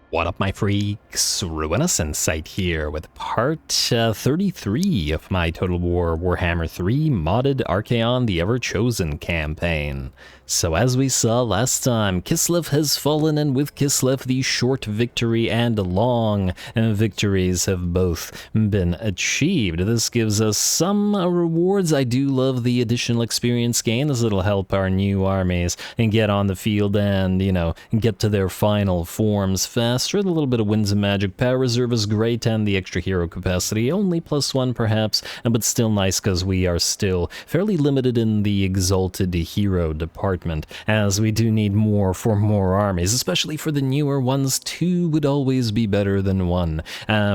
What up, my freaks? RuinusInsight here with part 33 of my Total War Warhammer 3 modded Archaon the Everchosen campaign. So as we saw last time, Kislev has fallen, and with Kislev the short victory and long victories have both been achieved. This gives us some rewards. I do love the additional experience gain, as it'll help our new armies and get on the field and, you know, get to their final forms faster. The little bit of Winds of Magic power reserve is great, and the extra hero capacity, only +1 perhaps, but still nice because we are still fairly limited in the exalted hero department, as we do need more for more armies, especially for the newer ones. 2 would always be better than 1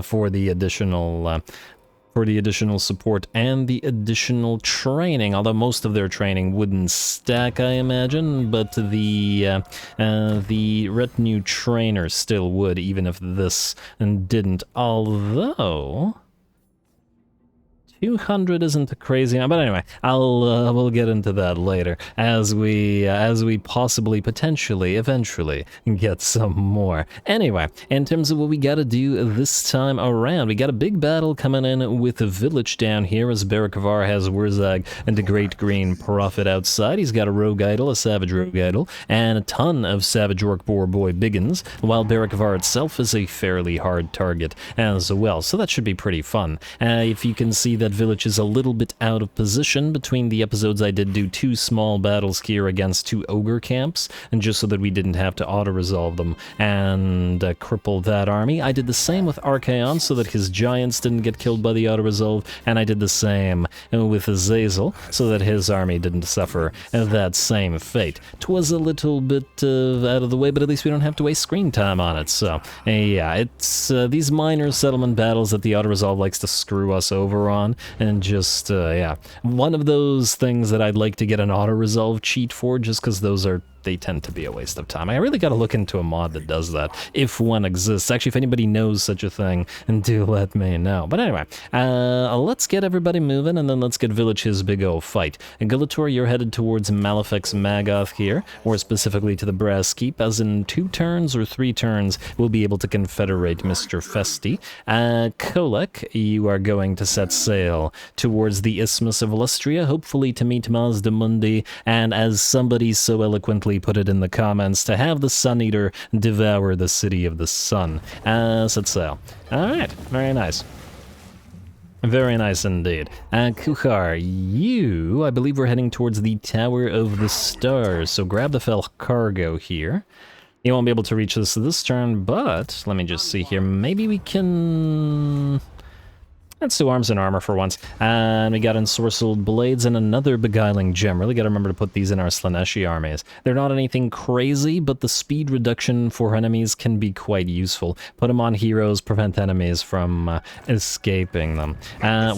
for the additional support and the additional training, although most of their training wouldn't stack, I imagine, but the retinue trainer still would, even if this didn't, although 200 isn't crazy, but anyway, we'll get into that later as we possibly, potentially, eventually get some more. Anyway, in terms of what we gotta do this time around, we got a big battle coming in with a village down here, as Baricar has Wurzag and the Great Green Prophet outside. He's got a rogue idol, a savage rogue idol, and a ton of savage orc boar boy biggins, while Baricar itself is a fairly hard target as well, so that should be pretty fun. If you can see that village is a little bit out of position. Between the episodes, I did do 2 small battles here against 2 ogre camps, and just so that we didn't have to auto-resolve them and cripple that army. I did the same with Archaon so that his giants didn't get killed by the auto-resolve, and I did the same with Azazel so that his army didn't suffer that same fate. 'Twas a little bit out of the way, but at least we don't have to waste screen time on it. So yeah, it's these minor settlement battles that the auto-resolve likes to screw us over on. And just, yeah, one of those things that I'd like to get an auto-resolve cheat for, just because they tend to be a waste of time. I really gotta look into a mod that does that, if one exists. Actually, if anybody knows such a thing, do let me know. But anyway, let's get everybody moving, and then let's get Village his big ol' fight. And Gulator, you're headed towards Malefex Magoth here, or specifically to the Brass Keep, as in 2 turns or 3 turns, we'll be able to confederate Mr. Festi. Kolek, you are going to set sail towards the Isthmus of Lustria, hopefully to meet Mazda Mundi, and as somebody so eloquently put it in the comments, to have the Sun Eater devour the City of the Sun. Set sail. Alright, very nice. Very nice indeed. Kuchar, you, I believe we're heading towards the Tower of the Stars, so grab the fell cargo here. You won't be able to reach this turn, but let me just see here. Maybe we can... Let's do arms and armor for once. And we got ensorcelled blades and another beguiling gem. Really gotta remember to put these in our Slaneshi armies. They're not anything crazy, but the speed reduction for enemies can be quite useful. Put them on heroes, prevent enemies from escaping them.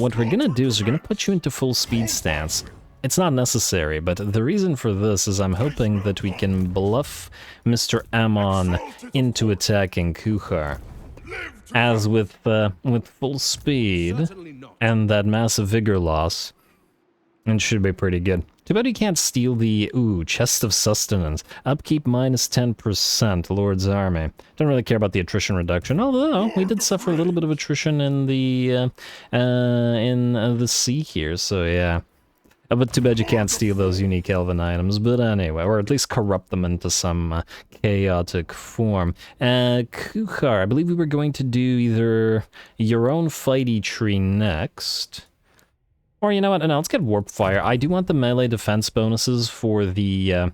What we're gonna do is we're gonna put you into full speed stance. It's not necessary, but the reason for this is I'm hoping that we can bluff Mr. Ammon into attacking Kuchar. As with full speed and that massive vigor loss, it should be pretty good. Too bad we can't steal the, Chest of Sustenance. Upkeep minus 10%, Lord's Army. Don't really care about the attrition reduction, although we did suffer a little bit of attrition in the sea here, so yeah. But too bad you can't steal those unique elven items, but anyway, or at least corrupt them into some chaotic form. Kuchar, I believe we were going to do either your own fighty tree next, or you know what, no, let's get Warp Fire. I do want the melee defense bonuses for the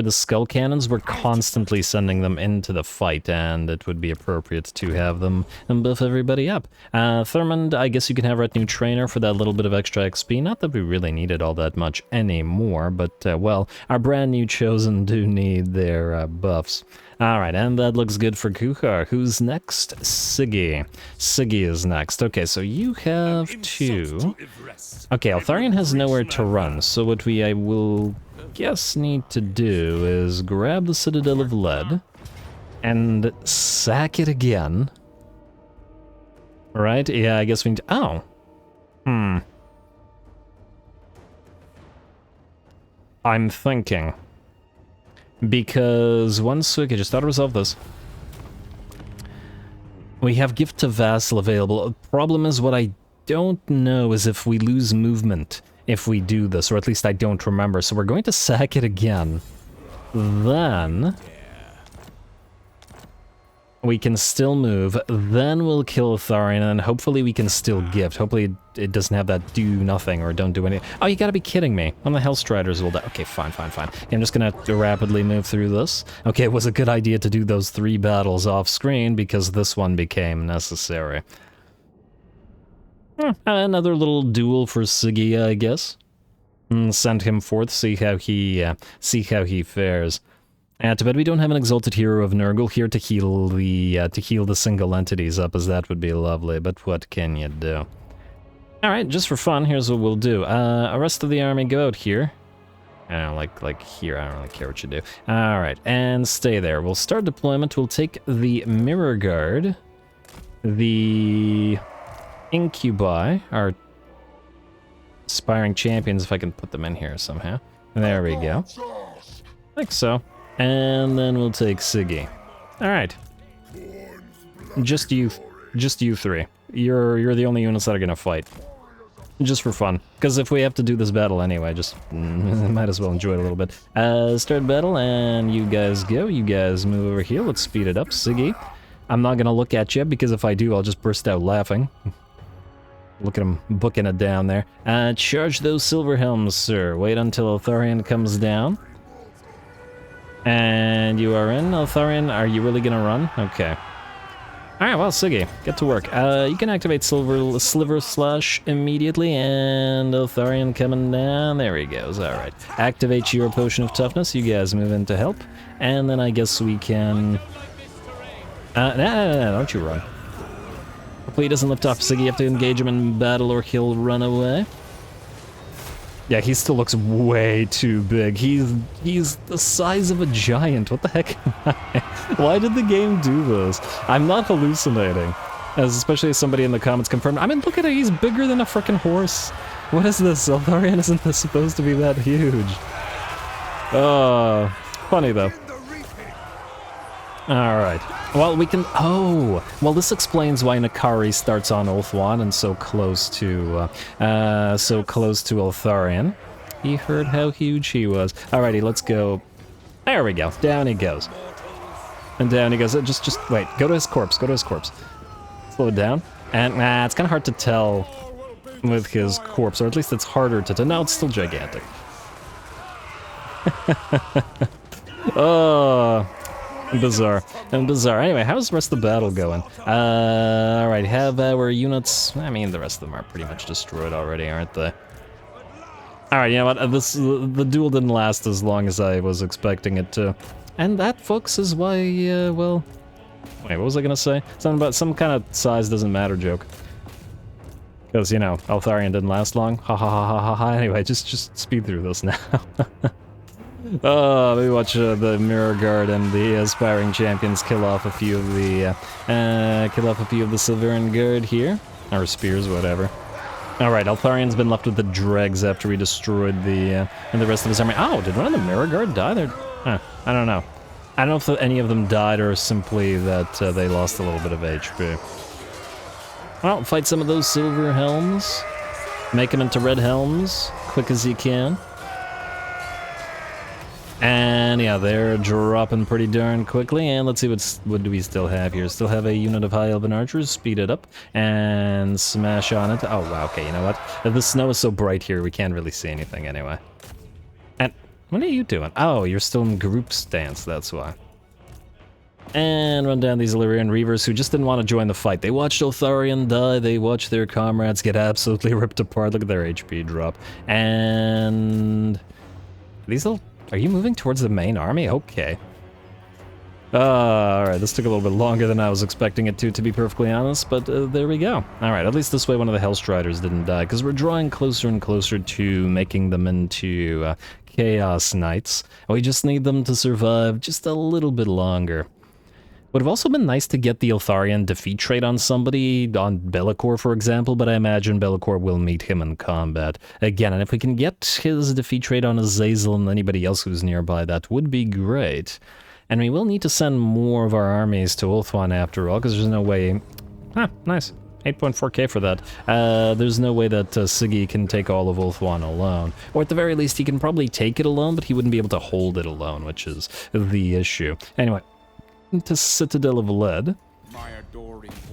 skull cannons. We're constantly sending them into the fight, and it would be appropriate to have them and buff everybody up. Thurmond, I guess you can have Retinue Trainer for that little bit of extra XP. Not that we really need it all that much anymore, but, well, our brand new Chosen do need their buffs. Alright, and that looks good for Kuchar. Who's next? Siggy. Siggy is next. Okay, so you have 2. Okay, Altharion has nowhere to run, so what I will guess need to do is grab the Citadel of Lead and sack it again. Right? Yeah, I guess we need to... Oh. I'm thinking. Because once we can just auto-resolve this. We have Gift to Vassal available. Problem is, what I don't know is if we lose movement if we do this, or at least I don't remember. So we're going to sack it again. Then we can still move. Then we'll kill Tharian, and hopefully we can still gift. Hopefully it doesn't have that do nothing or don't do anything. Oh, you gotta be kidding me. One of the Hellstriders will die. Okay, fine. I'm just gonna rapidly move through this. Okay, it was a good idea to do those 3 battles off screen because this one became necessary. Another little duel for Siggy, I guess. Send him forth, see how he fares. Too bad we don't have an Exalted Hero of Nurgle here to heal the single entities up, as that would be lovely, but what can you do? Alright, just for fun, here's what we'll do. Rest of the army, go out here. I don't like here, I don't really care what you do. Alright, and stay there. We'll start deployment, we'll take the Mirror Guard, the Incubi, our Aspiring Champions, if I can put them in here somehow. There we go. Like so. And then we'll take Siggy. Alright. Just you 3. You're the only units that are gonna fight. Just for fun. Because if we have to do this battle anyway, just might as well enjoy it a little bit. Start battle, and you guys go. You guys move over here. Let's speed it up. Siggy. I'm not gonna look at you, because if I do, I'll just burst out laughing. Look at him booking it down there. Charge those silver helms, sir. Wait until Altharian comes down. And you are in, Altharian. Are you really gonna run? Okay. Alright, well, Siggy, get to work. You can activate Sliver Slash immediately, and Altharian coming down. There he goes, alright. Activate your Potion of Toughness. You guys move in to help. And then I guess we can... No, don't you run. Hopefully he doesn't lift off Siggy. You have to engage him in battle or he'll run away. Yeah, he still looks way too big. He's the size of a giant. What the heck? Why did the game do this? I'm not hallucinating. Especially as somebody in the comments confirmed. I mean, look at it. He's bigger than a frickin' horse. What is this? Altharian isn't this supposed to be that huge? Funny though. Alright. Well, we can... Oh! Well, this explains why Nakari starts on Ulthuan and so close to Altharian. He heard how huge he was. Alrighty, let's go... There we go. Down he goes. And down he goes. Just wait. Go to his corpse. Go to his corpse. Slow it down. And, it's kind of hard to tell with his corpse, or at least it's harder to tell. No, it's still gigantic. Oh... Bizarre. Anyway, how's the rest of the battle going? Alright, have our units... I mean, the rest of them are pretty much destroyed already, aren't they? Alright, you know what? The duel didn't last as long as I was expecting it to. And that, folks, is why, well... Wait, what was I gonna say? Something about some kind of size doesn't matter joke. Because, you know, Altharian didn't last long. Ha ha ha ha ha ha. Anyway, just speed through this now. Maybe watch the Mirror Guard and the Aspiring Champions kill off a few of the Silverian Guard here. Or spears, whatever. Alright, Altharian's been left with the dregs after we destroyed the rest of his army. Oh, did one of the Mirror Guard die? I don't know. I don't know if any of them died or simply that they lost a little bit of HP. Well, fight some of those silver helms. Make them into red helms, quick as you can. And yeah, they're dropping pretty darn quickly. And let's see what do we still have here. Still have a unit of High Elven Archers. Speed it up and smash on it. Oh wow, okay, you know what? The snow is so bright here we can't really see anything anyway. And what are you doing? Oh, you're still in group stance, that's why. And run down these Illyrian Reavers who just didn't want to join the fight. They watched Altharian die, they watched their comrades get absolutely ripped apart. Look at their HP drop. And... Are you moving towards the main army? Okay. Alright, this took a little bit longer than I was expecting it to be perfectly honest, but there we go. Alright, at least this way one of the Hellstriders didn't die, because we're drawing closer and closer to making them into Chaos Knights. We just need them to survive just a little bit longer. Would have also been nice to get the Altharian defeat trait on somebody, on Baricar for example, but I imagine Baricar will meet him in combat. Again, and if we can get his defeat trait on Azazel and anybody else who's nearby, that would be great. And we will need to send more of our armies to Ulthuan after all, because there's no way... Ah, nice. 8.4k for that. There's no way that Siggy can take all of Ulthuan alone. Or at the very least, he can probably take it alone, but he wouldn't be able to hold it alone, which is the issue. Anyway, to Citadel of Lead.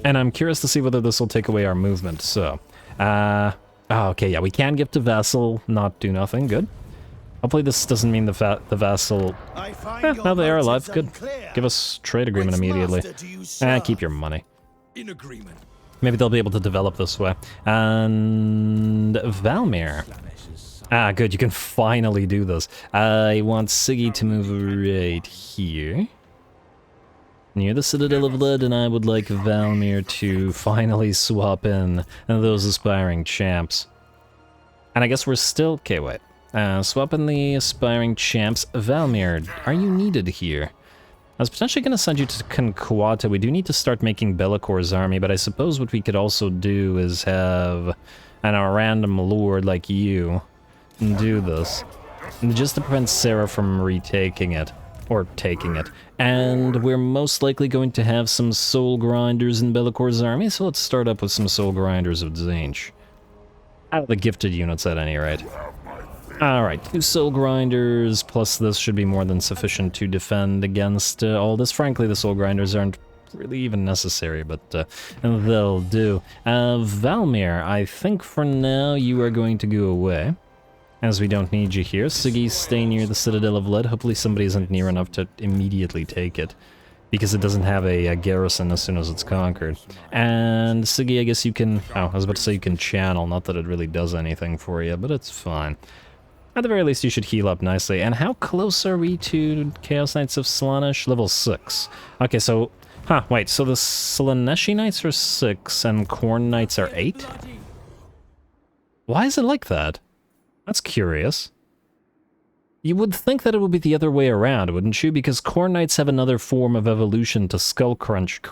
And I'm curious to see whether this will take away our movement, so... oh, okay, yeah, we can give to Vassal, not do nothing, good. Hopefully this doesn't mean the Vassal... now they are alive, good. Give us trade agreement immediately. Keep your money. In agreement. Maybe they'll be able to develop this way. And Valmir. Ah, good, you can finally do this. I want Siggy to move right here. Near the Citadel of Lead, and I would like Valmir to finally swap in those aspiring champs. And I guess we're still... Okay, wait. Swap in the aspiring champs. Valmir, are you needed here? I was potentially going to send you to Conquata. We do need to start making Bellacor's army, but I suppose what we could also do is have a random lord like you do this. Just to prevent Sarah from retaking it. Or taking it. And we're most likely going to have some soul grinders in Bellacor's army, so let's start up with some soul grinders of Tzeentch. Out of the gifted units at any rate. Alright, 2 soul grinders, plus this should be more than sufficient to defend against all this. Frankly, the soul grinders aren't really even necessary, but they'll do. Valmir, I think for now you are going to go away, as we don't need you here. Siggy, stay near the Citadel of Lead. Hopefully somebody isn't near enough to immediately take it, because it doesn't have a garrison as soon as it's conquered. And Siggy, I guess you can... Oh, I was about to say you can channel, not that it really does anything for you, but it's fine. At the very least, you should heal up nicely. And how close are we to Chaos Knights of Slaanesh? Level 6. Okay, so... Huh, wait, so the Slaaneshi Knights are 6 and Khorne Knights are 8? Why is it like that? That's curious. You would think that it would be the other way around, wouldn't you? Because Khorne Knights have another form of evolution to Skull Crunchers.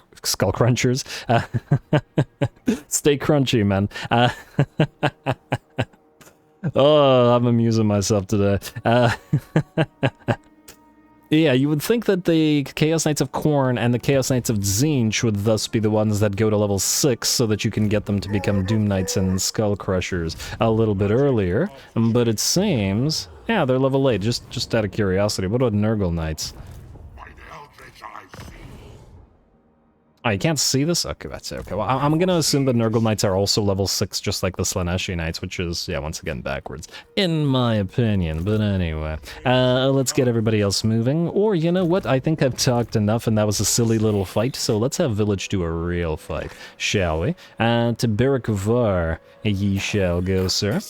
Stay crunchy, man. Oh, I'm amusing myself today. Yeah, you would think that the Chaos Knights of Khorne and the Chaos Knights of Tzeentch would thus be the ones that go to level 6 so that you can get them to become Doom Knights and Skull Crushers a little bit earlier. But it seems... Yeah, they're level 8, just out of curiosity. What about Nurgle Knights? Oh, you can't see this? Okay, that's okay. Well, I'm gonna assume that Nurgle Knights are also level 6, just like the Slaaneshi Knights, which is, yeah, once again, backwards, in my opinion. But anyway, let's get everybody else moving. Or, you know what? I think I've talked enough, and that was a silly little fight, so let's have Village do a real fight, shall we? To Baricar, ye shall go, sir.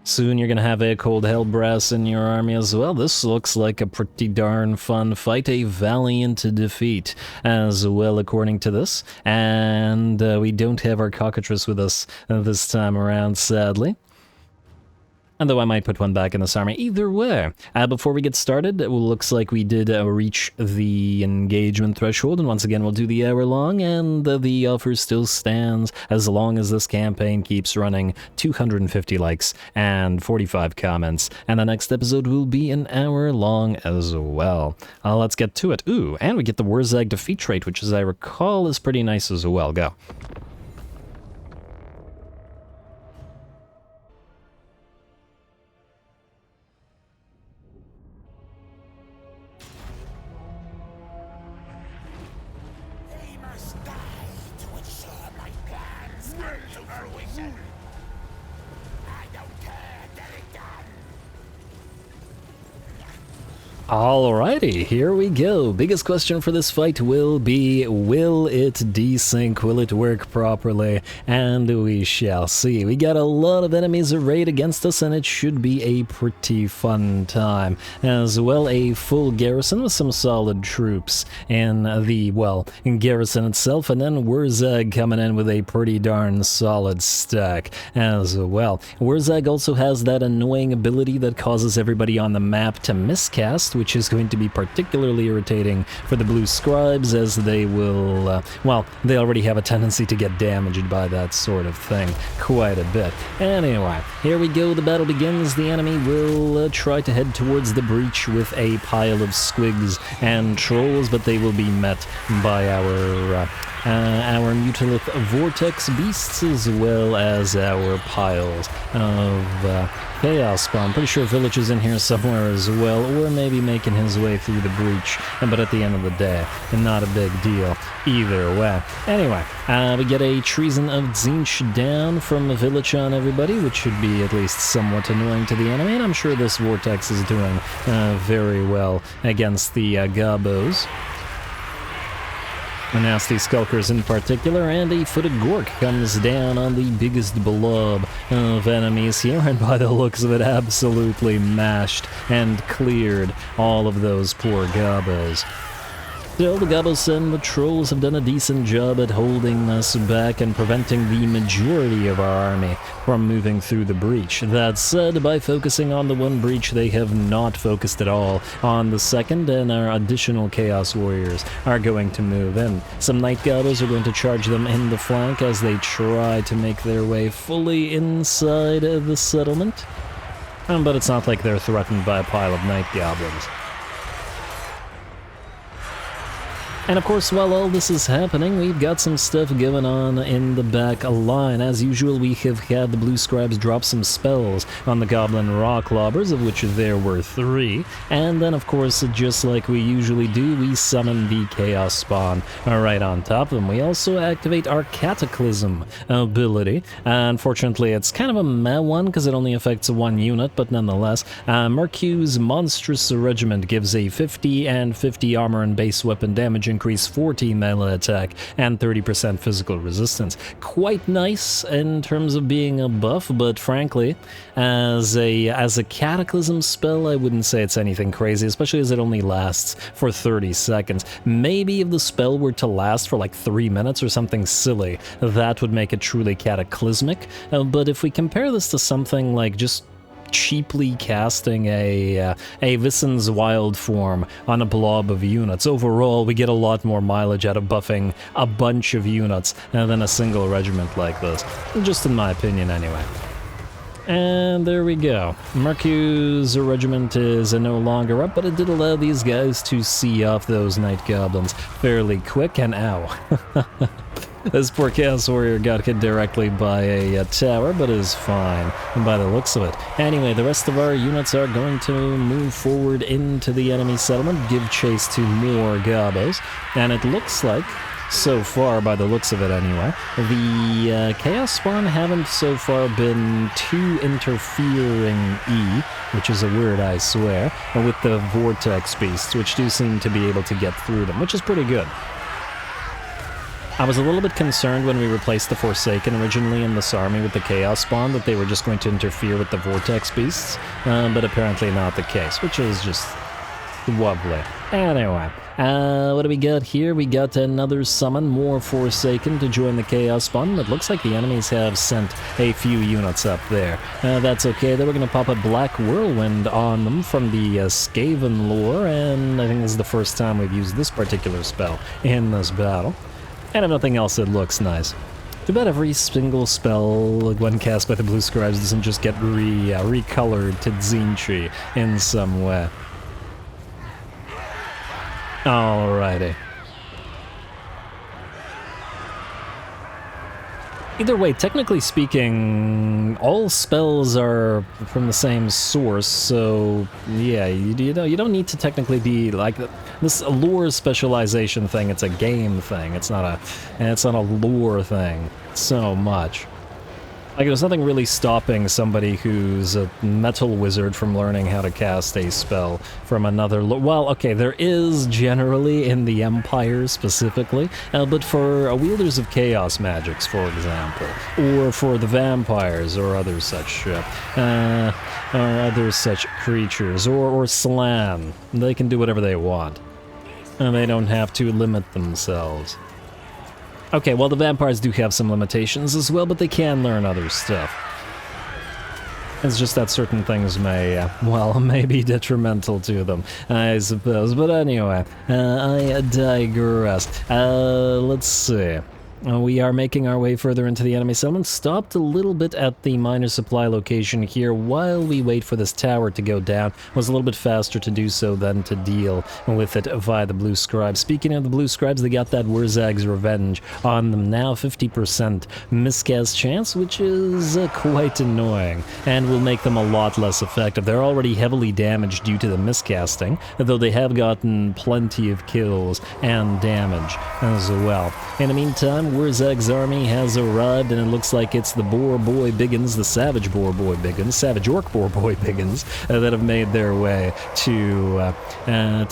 Soon you're gonna have a cold Hellbrass in your army as well. This looks like a pretty darn fun fight, a valiant defeat as well, according to this. And we don't have our cockatrice with us this time around, sadly. And though I might put one back in this army. Either way, before we get started, it looks like we did reach the engagement threshold, and once again we'll do the hour long, and the offer still stands as long as this campaign keeps running. 250 likes and 45 comments, and the next episode will be an hour long as well. Let's get to it. Ooh, and we get the Wurzag defeat trait, which as I recall is pretty nice as well. Go. Alrighty, here we go. Biggest question for this fight will be, will it desync? Will it work properly? And we shall see. We got a lot of enemies arrayed against us, and it should be a pretty fun time. As well, a full garrison with some solid troops in the, well, garrison itself, and then Wurzag coming in with a pretty darn solid stack as well. Wurzag also has that annoying ability that causes everybody on the map to miscast, beast, which is going to be particularly irritating for the blue scribes, as they will, well, they already have a tendency to get damaged by that sort of thing quite a bit. Anyway, here we go, the battle begins. The enemy will try to head towards the breach with a pile of squigs and trolls, but they will be met by our Mutalith Vortex beasts, as well as our piles of Chaos Spawn. Pretty sure Village is in here somewhere as well, or maybe making his way through the breach, but at the end of the day, not a big deal either way. Anyway, we get a Treason of Tzeentch down from the Village on everybody, which should be at least somewhat annoying to the enemy, and I'm sure this Vortex is doing very well against the Gobos. The Nasty Skulkers in particular, and a Footed Gork comes down on the biggest blob of enemies here, and by the looks of it, absolutely mashed and cleared all of those poor Gobos. Still, the Gobos and the Trolls have done a decent job at holding us back and preventing the majority of our army from moving through the breach. That said, by focusing on the one breach, they have not focused at all on the second, and our additional Chaos Warriors are going to move in. Some Night Gobos are going to charge them in the flank as they try to make their way fully inside of the settlement. But it's not like they're threatened by a pile of Night Goblins. And of course, while all this is happening, we've got some stuff going on in the back line. As usual, we have had the Blue Scribes drop some spells on the Goblin Rawclobbers, of which there were 3. And then, of course, just like we usually do, we summon the Chaos Spawn right on top of them. We also activate our Cataclysm ability. Unfortunately, it's kind of a meh one, because it only affects 1 unit, but nonetheless, Mercu's Monstrous Regiment gives a 50 and 50 armor and base weapon damage increase, 40 melee attack, and 30% physical resistance. Quite nice in terms of being a buff, but frankly, as a Cataclysm spell, I wouldn't say it's anything crazy, especially as it only lasts for 30 seconds. Maybe if the spell were to last for like 3 minutes or something silly, that would make it truly cataclysmic. But if we compare this to something like just cheaply casting a Vissen's Wild form on a blob of units, overall we get a lot more mileage out of buffing a bunch of units than a single regiment like this, just in my opinion anyway. And there we go. Mercu's regiment is no longer up, but it did allow these guys to see off those Night Goblins fairly quick, and ow. This poor Chaos Warrior got hit directly by a tower, but is fine by the looks of it. Anyway, the rest of our units are going to move forward into the enemy settlement, give chase to more Gobos, and it looks like, so far by the looks of it anyway, the Chaos Spawn haven't so far been too interfering which is a word I swear, with the Vortex Beasts, which do seem to be able to get through them, which is pretty good. I was a little bit concerned when we replaced the Forsaken originally in this army with the Chaos Spawn that they were just going to interfere with the Vortex Beasts, but apparently not the case, which is just lovely. Anyway, what do we got here? We got another summon, more Forsaken to join the Chaos Spawn. It looks like the enemies have sent a few units up there. That's okay, though. We're going to pop a Black Whirlwind on them from the Skaven lore, and I think this is the first time we've used this particular spell in this battle. And if nothing else, it looks nice. Too bad every single spell when cast by the Blue Scribes doesn't just get recolored to Tzeentch in some way. Alrighty. Either way, technically speaking, all spells are from the same source, so yeah, you don't need to technically be like this lore specialization thing. It's a game thing. It's not a lore thing so much. Like, there's nothing really stopping somebody who's a metal wizard from learning how to cast a spell from another well, okay, there is generally in the Empire specifically, but for wielders of chaos magics, for example, or for the vampires or other such creatures, or Slan, they can do whatever they want, and they don't have to limit themselves. Okay, well, the vampires do have some limitations as well, but they can learn other stuff. It's just that certain things may, well, may be detrimental to them, I suppose. But anyway, I digress. Let's see. We are making our way further into the enemy settlement. Stopped a little bit at the minor supply location here while we wait for this tower to go down. Was a little bit faster to do so than to deal with it via the blue scribes. Speaking of the blue scribes, they got that Wurzag's revenge on them now. 50% miscast chance, which is quite annoying, and will make them a lot less effective. They're already heavily damaged due to the miscasting, though they have gotten plenty of kills and damage as well. In the meantime, Wurzag's army has arrived, and it looks like it's the Boar Boy Biggins, the Savage Boar Boy Biggins, Savage Orc Boar Boy Biggins, that have made their way to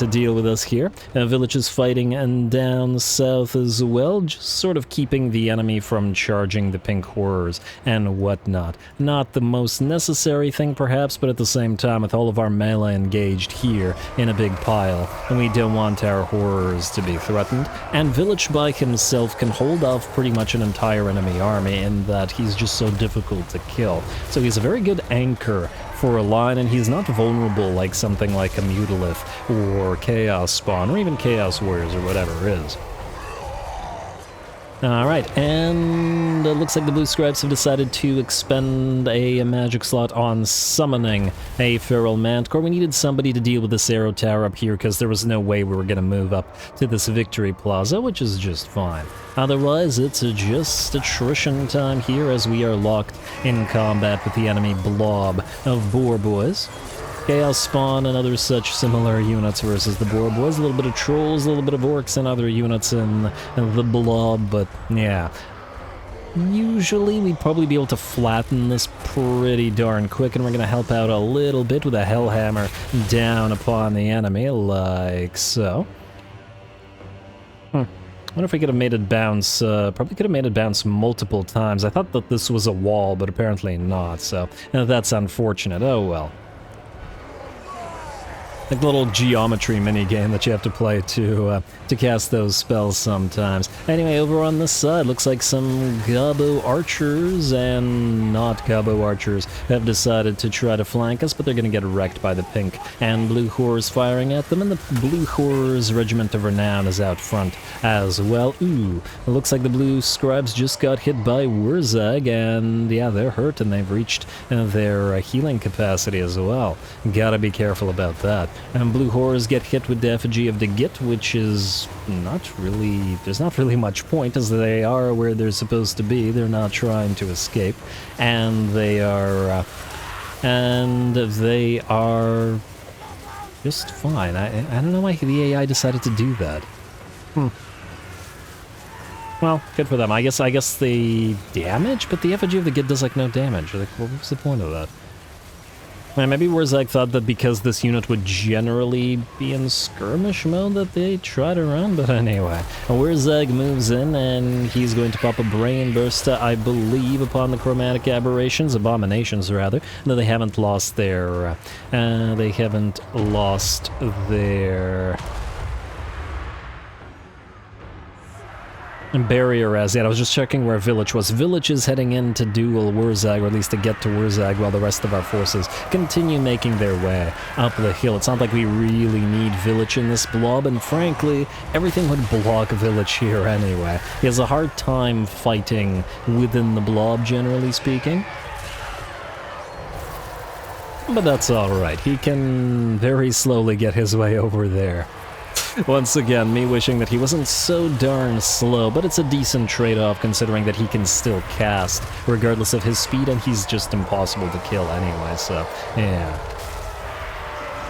deal with us here. Village is fighting and down south as well, just sort of keeping the enemy from charging the pink horrors and whatnot. Not the most necessary thing, perhaps, but at the same time, with all of our melee engaged here in a big pile, and we don't want our horrors to be threatened. And Village by himself can hold off pretty much an entire enemy army in that he's just so difficult to kill. So he's a very good anchor for a line, and he's not vulnerable like something like a Mutalith or Chaos Spawn or even Chaos Warriors or whatever it is. Alright, and it looks like the blue scribes have decided to expend a magic slot on summoning a feral manticore. We needed somebody to deal with this arrow tower up here because there was no way we were going to move up to this victory plaza, which is just fine. Otherwise, it's just attrition time here as we are locked in combat with the enemy blob of Boar Boys. Chaos Spawn and other such similar units versus the Boar Boys. A little bit of trolls, a little bit of orcs and other units in the blob, but yeah. Usually we'd probably be able to flatten this pretty darn quick, and we're going to help out a little bit with a Hellhammer down upon the enemy, like so. I wonder if we could have made it bounce, probably could have made it bounce multiple times. I thought that this was a wall, but apparently not, so that's unfortunate. Oh well. Like a little geometry minigame that you have to play to cast those spells sometimes. Anyway, over on this side, looks like some Gobbo archers and not Gobbo archers have decided to try to flank us, but they're going to get wrecked by the pink and blue horrors firing at them, and the blue horrors Regiment of Renown is out front as well. Ooh, it looks like the blue scribes just got hit by Wurzag, and yeah, they're hurt, and they've reached their healing capacity as well. Gotta be careful about that. And blue horrors get hit with the effigy of the Git, which is not really, there's not really much point, as they are where they're supposed to be. They're not trying to escape, and they are just fine. I don't know why the AI decided to do that. Well, good for them. I guess the damage, but the effigy of the Git does like no damage. Like, what was the point of that? Man, maybe Wurzag thought that because this unit would generally be in skirmish mode that they tried around, but anyway. Wurzag moves in, and he's going to pop a Brain Burster, I believe, upon the Chromatic Abominations, rather, though they haven't lost their, barrier as yet. I was just checking where Village was. Village is heading in to duel Wurzag, or at least to get to Wurzag, while the rest of our forces continue making their way up the hill. It's not like we really need Village in this blob, and frankly, everything would block Village here anyway. He has a hard time fighting within the blob, generally speaking. But that's alright. He can very slowly get his way over there. Once again, me wishing that he wasn't so darn slow, but it's a decent trade-off considering that he can still cast, regardless of his speed, and he's just impossible to kill anyway, so, yeah.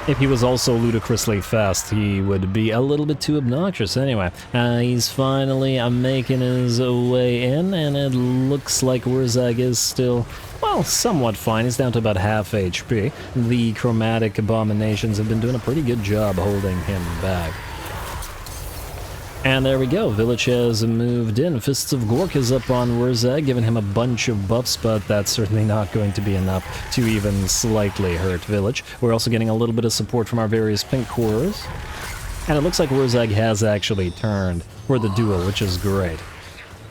If he was also ludicrously fast, he would be a little bit too obnoxious. Anyway, he's finally making his way in, and it looks like Wurzag is still, well, somewhat fine. He's down to about half HP. The Chromatic Abominations have been doing a pretty good job holding him back. And there we go, Village has moved in. Fists of Gork is up on Wurzag, giving him a bunch of buffs, but that's certainly not going to be enough to even slightly hurt Village. We're also getting a little bit of support from our various pink horrors. And it looks like Wurzag has actually turned for the duel, which is great.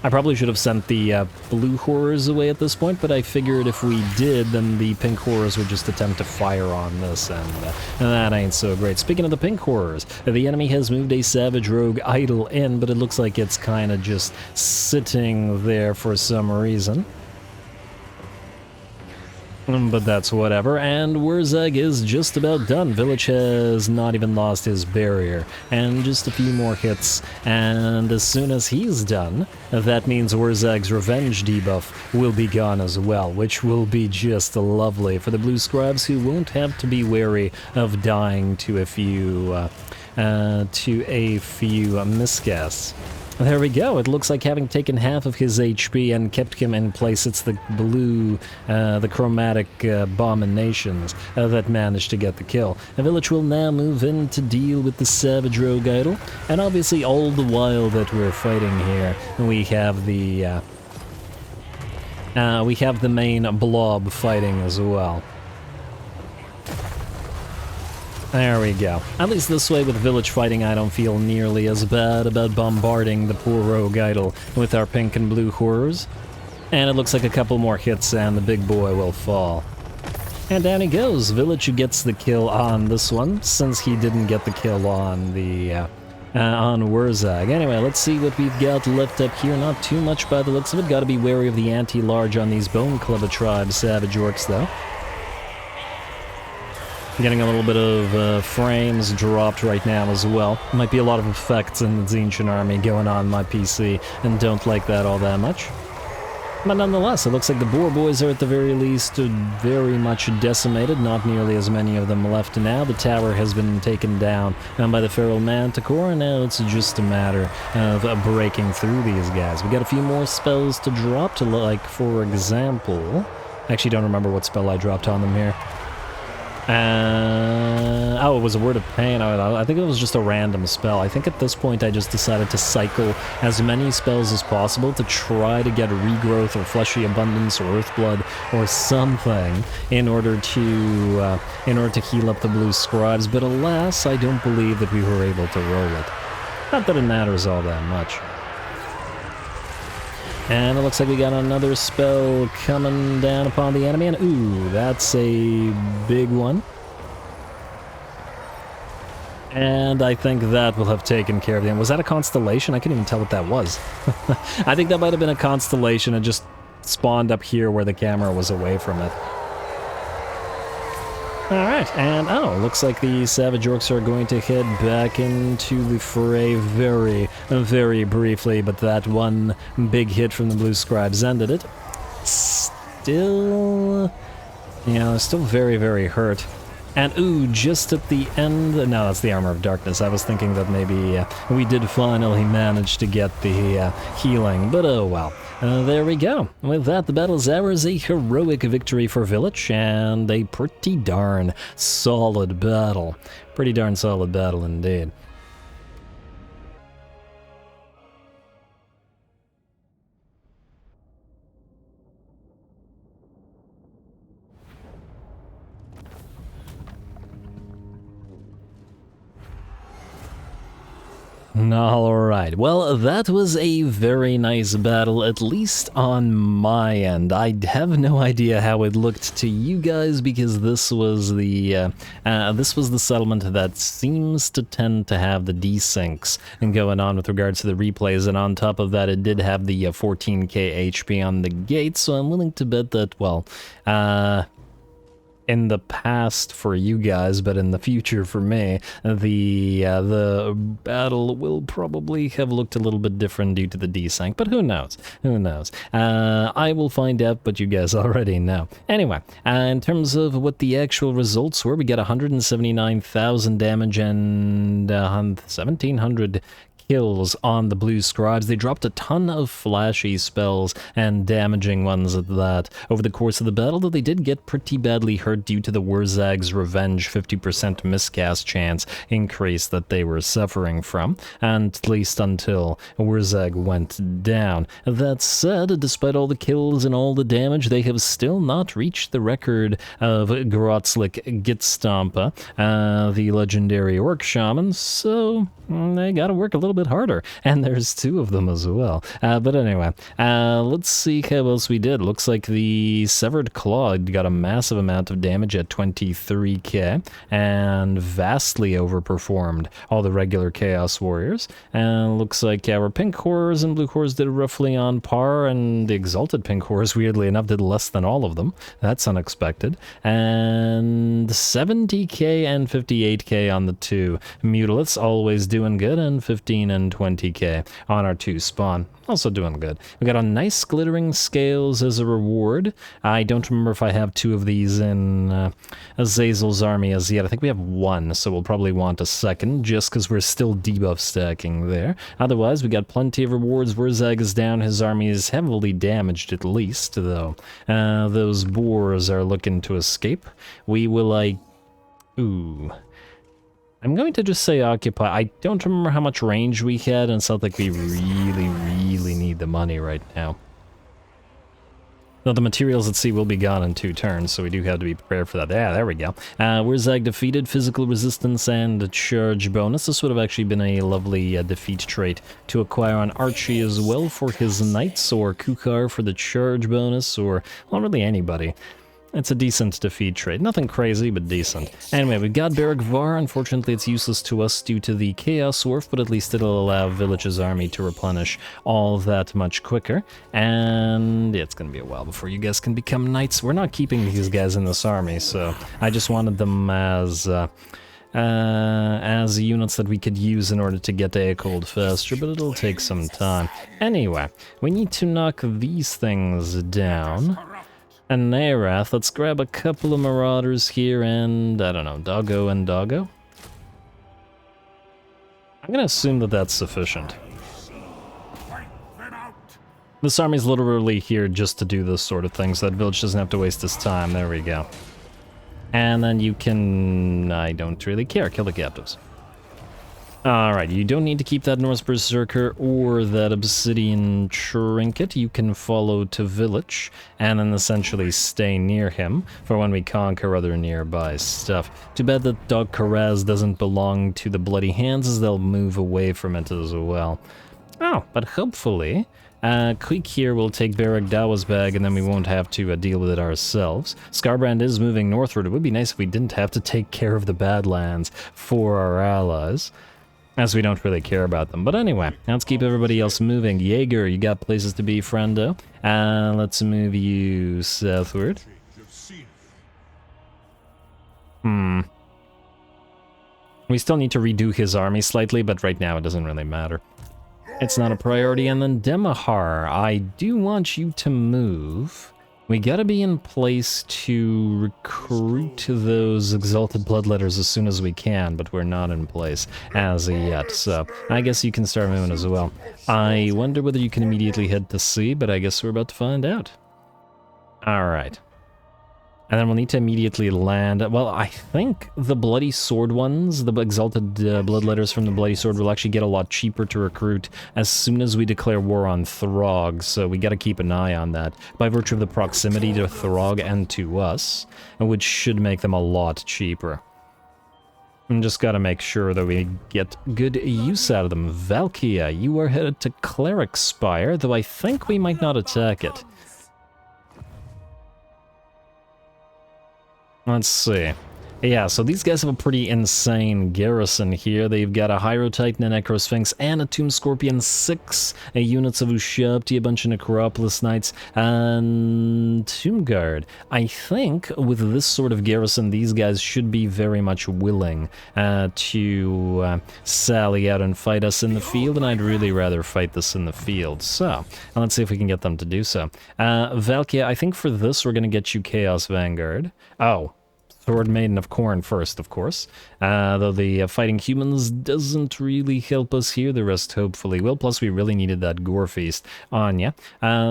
I probably should have sent the blue horrors away at this point, but I figured if we did, then the pink horrors would just attempt to fire on this, and that ain't so great. Speaking of the pink horrors, the enemy has moved a Savage Rogue idol in, but it looks like it's kind of just sitting there for some reason. But that's whatever, and Wurzag is just about done. Village has not even lost his barrier, and just a few more hits, and as soon as he's done, that means Wurzag's revenge debuff will be gone as well, which will be just lovely for the blue scribes who won't have to be wary of dying to a few miscasts. There we go. It looks like having taken half of his HP and kept him in place, it's the blue, the chromatic abominations that managed to get the kill. The village will now move in to deal with the Savage Rogue idol, and obviously all the while that we're fighting here, we have the main blob fighting as well. There we go. At least this way with village fighting I don't feel nearly as bad about bombarding the poor rogue idol with our pink and blue horrors. And it looks like a couple more hits and the big boy will fall. And down he goes. Village gets the kill on this one, since he didn't get the kill on the on Wurzag. Anyway, let's see what we've got left up here. Not too much by the looks of it. Gotta be wary of the anti-large on these Bone Clubber tribe Savage Orcs though. Getting a little bit of frames dropped right now as well. Might be a lot of effects in the Tzeentch army going on my PC, and don't like that all that much. But nonetheless, it looks like the Boar Boys are at the very least very much decimated. Not nearly as many of them left now. The tower has been taken down by the Feral Manticore, and now it's just a matter of breaking through these guys. We got a few more spells to drop, to like, for example... I actually don't remember what spell I dropped on them here. Oh, it was a Word of Pain. I think it was just a random spell. I think at this point I just decided to cycle as many spells as possible to try to get a Regrowth or Fleshy Abundance or Earthblood or something in order to heal up the blue scribes, but alas, I don't believe that we were able to roll it. Not that it matters all that much. And it looks like we got another spell coming down upon the enemy, and ooh, that's a big one. And I think that will have taken care of them. Was that a constellation? I couldn't even tell what that was. I think that might have been a constellation and just spawned up here where the camera was away from it. Alright, and oh, looks like the Savage Orcs are going to head back into the fray very, very briefly, but that one big hit from the Blue Scribes ended it. Still... yeah, they're still very, very hurt. And ooh, just at the end... no, that's the Armor of Darkness. I was thinking that maybe we did finally manage to get the healing, but oh well. There we go. With that, the battle's ours. A heroic victory for Village, and a pretty darn solid battle. Pretty darn solid battle indeed. Alright, well, that was a very nice battle, at least on my end. I have no idea how it looked to you guys, because this was the settlement that seems to tend to have the desyncs going on with regards to the replays, and on top of that it did have the 14k HP on the gate, so I'm willing to bet that, well, in the past for you guys, but in the future for me, the battle will probably have looked a little bit different due to the desync, but who knows? Who knows? I will find out, but you guys already know. Anyway, in terms of what the actual results were, we got 179,000 damage and 1,700 kills on the Blue Scribes. They dropped a ton of flashy spells and damaging ones at that over the course of the battle, though they did get pretty badly hurt due to the Wurzag's Revenge 50% miscast chance increase that they were suffering from, and at least until Wurzag went down. That said, despite all the kills and all the damage, they have still not reached the record of Grotzlik Gitstompa, the legendary Orc Shaman, so they gotta work a little bit bit harder. And there's 2 of them as well. But anyway, let's see how else we did. Looks like the Severed Claw got a massive amount of damage at 23k, and vastly overperformed all the regular Chaos Warriors. And looks like our Pink Horrors and Blue Horrors did roughly on par, and the Exalted Pink Horrors, weirdly enough, did less than all of them. That's unexpected. And 70k and 58k on the 2 Mutiliths, always doing good, and 15 and 20k on our 2 Spawn. Also doing good. We got a nice glittering scales as a reward. I don't remember if I have 2 of these in Azazel's army as yet. I think we have 1, so we'll probably want a second, just because we're still debuff stacking there. Otherwise, we got plenty of rewards. Wurzag is down. His army is heavily damaged, at least, though. Those boars are looking to escape. We will, ooh... I'm going to just say occupy. I don't remember how much range we had, and it sounds like we really need the money right now. Now, the materials at sea will be gone in 2 turns, so we do have to be prepared for that. Yeah, there we go. Wurzag defeated, physical resistance, and a charge bonus. This would have actually been a lovely defeat trait to acquire on Archie as well for his knights, or Kukar for the charge bonus, or, well, really anybody. It's a decent defeat trait. Nothing crazy, but decent. Anyway, we've got Baricar. Unfortunately, it's useless to us due to the Chaos Wharf, but at least it'll allow Village's army to replenish all that much quicker. And yeah, it's going to be a while before you guys can become knights. We're not keeping these guys in this army, so I just wanted them as units that we could use in order to get Aecold faster, but it'll take some time. Anyway, we need to knock these things down. And Narath, let's grab a couple of Marauders here and, I don't know, Doggo and Doggo? I'm gonna assume that that's sufficient. This army's literally here just to do this sort of thing, so that village doesn't have to waste its time. There we go. And then you can... I don't really care. Kill the captives. Alright, you don't need to keep that Norse Berserker or that Obsidian Trinket. You can follow to Village, and then essentially stay near him for when we conquer other nearby stuff. Too bad that Dog Karaz doesn't belong to the Bloody Hands, as they'll move away from it as well. Oh, but hopefully... Quick here will take Barrack Dawa's bag, and then we won't have to deal with it ourselves. Scarbrand is moving northward. It would be nice if we didn't have to take care of the Badlands for our allies, as we don't really care about them. But anyway, let's keep everybody else moving. Jaeger, you got places to be, friendo. Let's move you southward. We still need to redo his army slightly, but right now it doesn't really matter. It's not a priority. And then Demahar, I do want you to move. We gotta be in place to recruit those Exalted Bloodletters as soon as we can, but we're not in place as yet, so I guess you can start moving as well. I wonder whether you can immediately head to sea, but I guess we're about to find out. Alright. And then we'll need to immediately land. Well, I think the Bloody Sword ones, the Exalted Bloodletters from the Bloody Sword, will actually get a lot cheaper to recruit as soon as we declare war on Throg, so we gotta keep an eye on that, by virtue of the proximity to Throg and to us, which should make them a lot cheaper. And just gotta make sure that we get good use out of them. Valkia, you are headed to Cleric Spire, though I think we might not attack it. Let's see. Yeah, so these guys have a pretty insane garrison here. They've got a Hierotitan, a Necrosphinx, and a Tomb Scorpion, 6 units of Ushabti, a bunch of Necropolis Knights, and Tomb Guard. I think with this sort of garrison, these guys should be very much willing to sally out and fight us in the field, and I'd really rather fight this in the field. So, let's see if we can get them to do so. Valkia, I think for this we're going to get you Chaos Vanguard. Oh. Sword Maiden of Khorne first, of course. Though the fighting humans doesn't really help us here, the rest hopefully will. Plus, we really needed that Gore Feast on ya.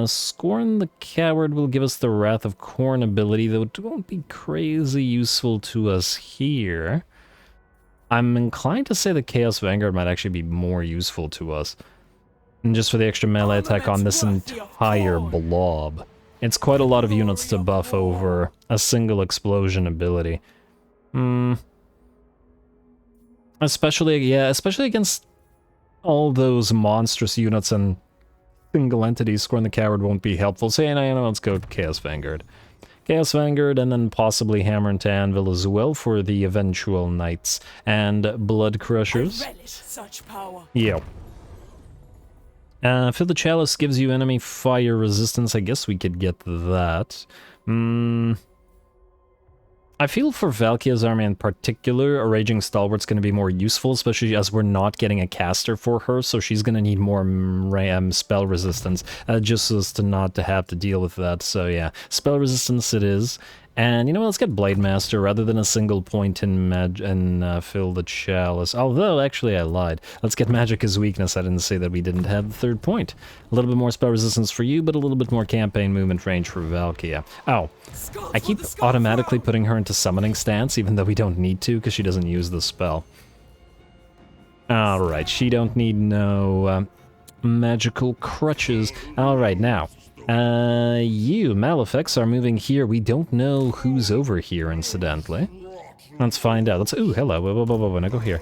Scorn the Coward will give us the Wrath of Khorne ability, though it won't be crazy useful to us here. I'm inclined to say the Chaos Vanguard might actually be more useful to us. And just for the extra melee attack on this entire blob. It's quite a lot of units to buff over a single explosion ability. Especially against... all those monstrous units and single entities scoring the coward won't be helpful. So, you know, let's go Chaos Vanguard. Chaos Vanguard, and then possibly Hammer into Anvil as well for the eventual Knights and Blood Crushers. I relish such power. Yep. Fill the Chalice gives you enemy fire resistance. I guess we could get that. I feel for Valkia's army in particular, a Raging Stalwart's going to be more useful, especially as we're not getting a caster for her, so she's going to need more spell resistance, just so as to not to have to deal with that. So yeah, spell resistance it is. And you know what, let's get Blade Master rather than a single point in Fill the Chalice. Although, actually I lied. Let's get Magic as weakness. I didn't say that we didn't have the third point. A little bit more spell resistance for you, but a little bit more campaign movement range for Valkia. Oh, I keep automatically putting her into summoning stance, even though we don't need to, because she doesn't use the spell. Alright, she don't need no magical crutches. Alright, now. You, Malefics, are moving here. We don't know who's over here, incidentally. Let's find out. Let's... Ooh, hello. Whoa, now go here.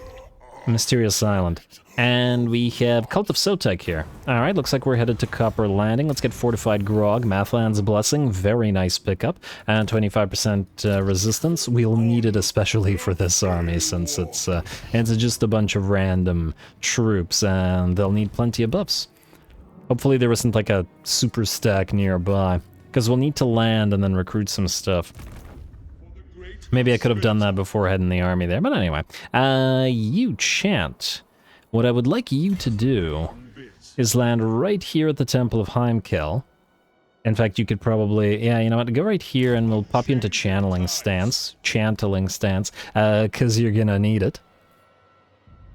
Mysterious Island. And we have Cult of Sotek here. Alright, looks like we're headed to Copper Landing. Let's get Fortified Grog, Mathland's Blessing. Very nice pickup. And 25% resistance. We'll need it especially for this army, since it's just a bunch of random troops, and they'll need plenty of buffs. Hopefully there isn't like a super stack nearby, because we'll need to land and then recruit some stuff. Maybe I could have done that before heading the army there, but anyway. You Chant. What I would like you to do is land right here at the Temple of Heimkel. In fact, you could probably, yeah, you know what, go right here and we'll pop you into Channeling stance, because you're gonna need it.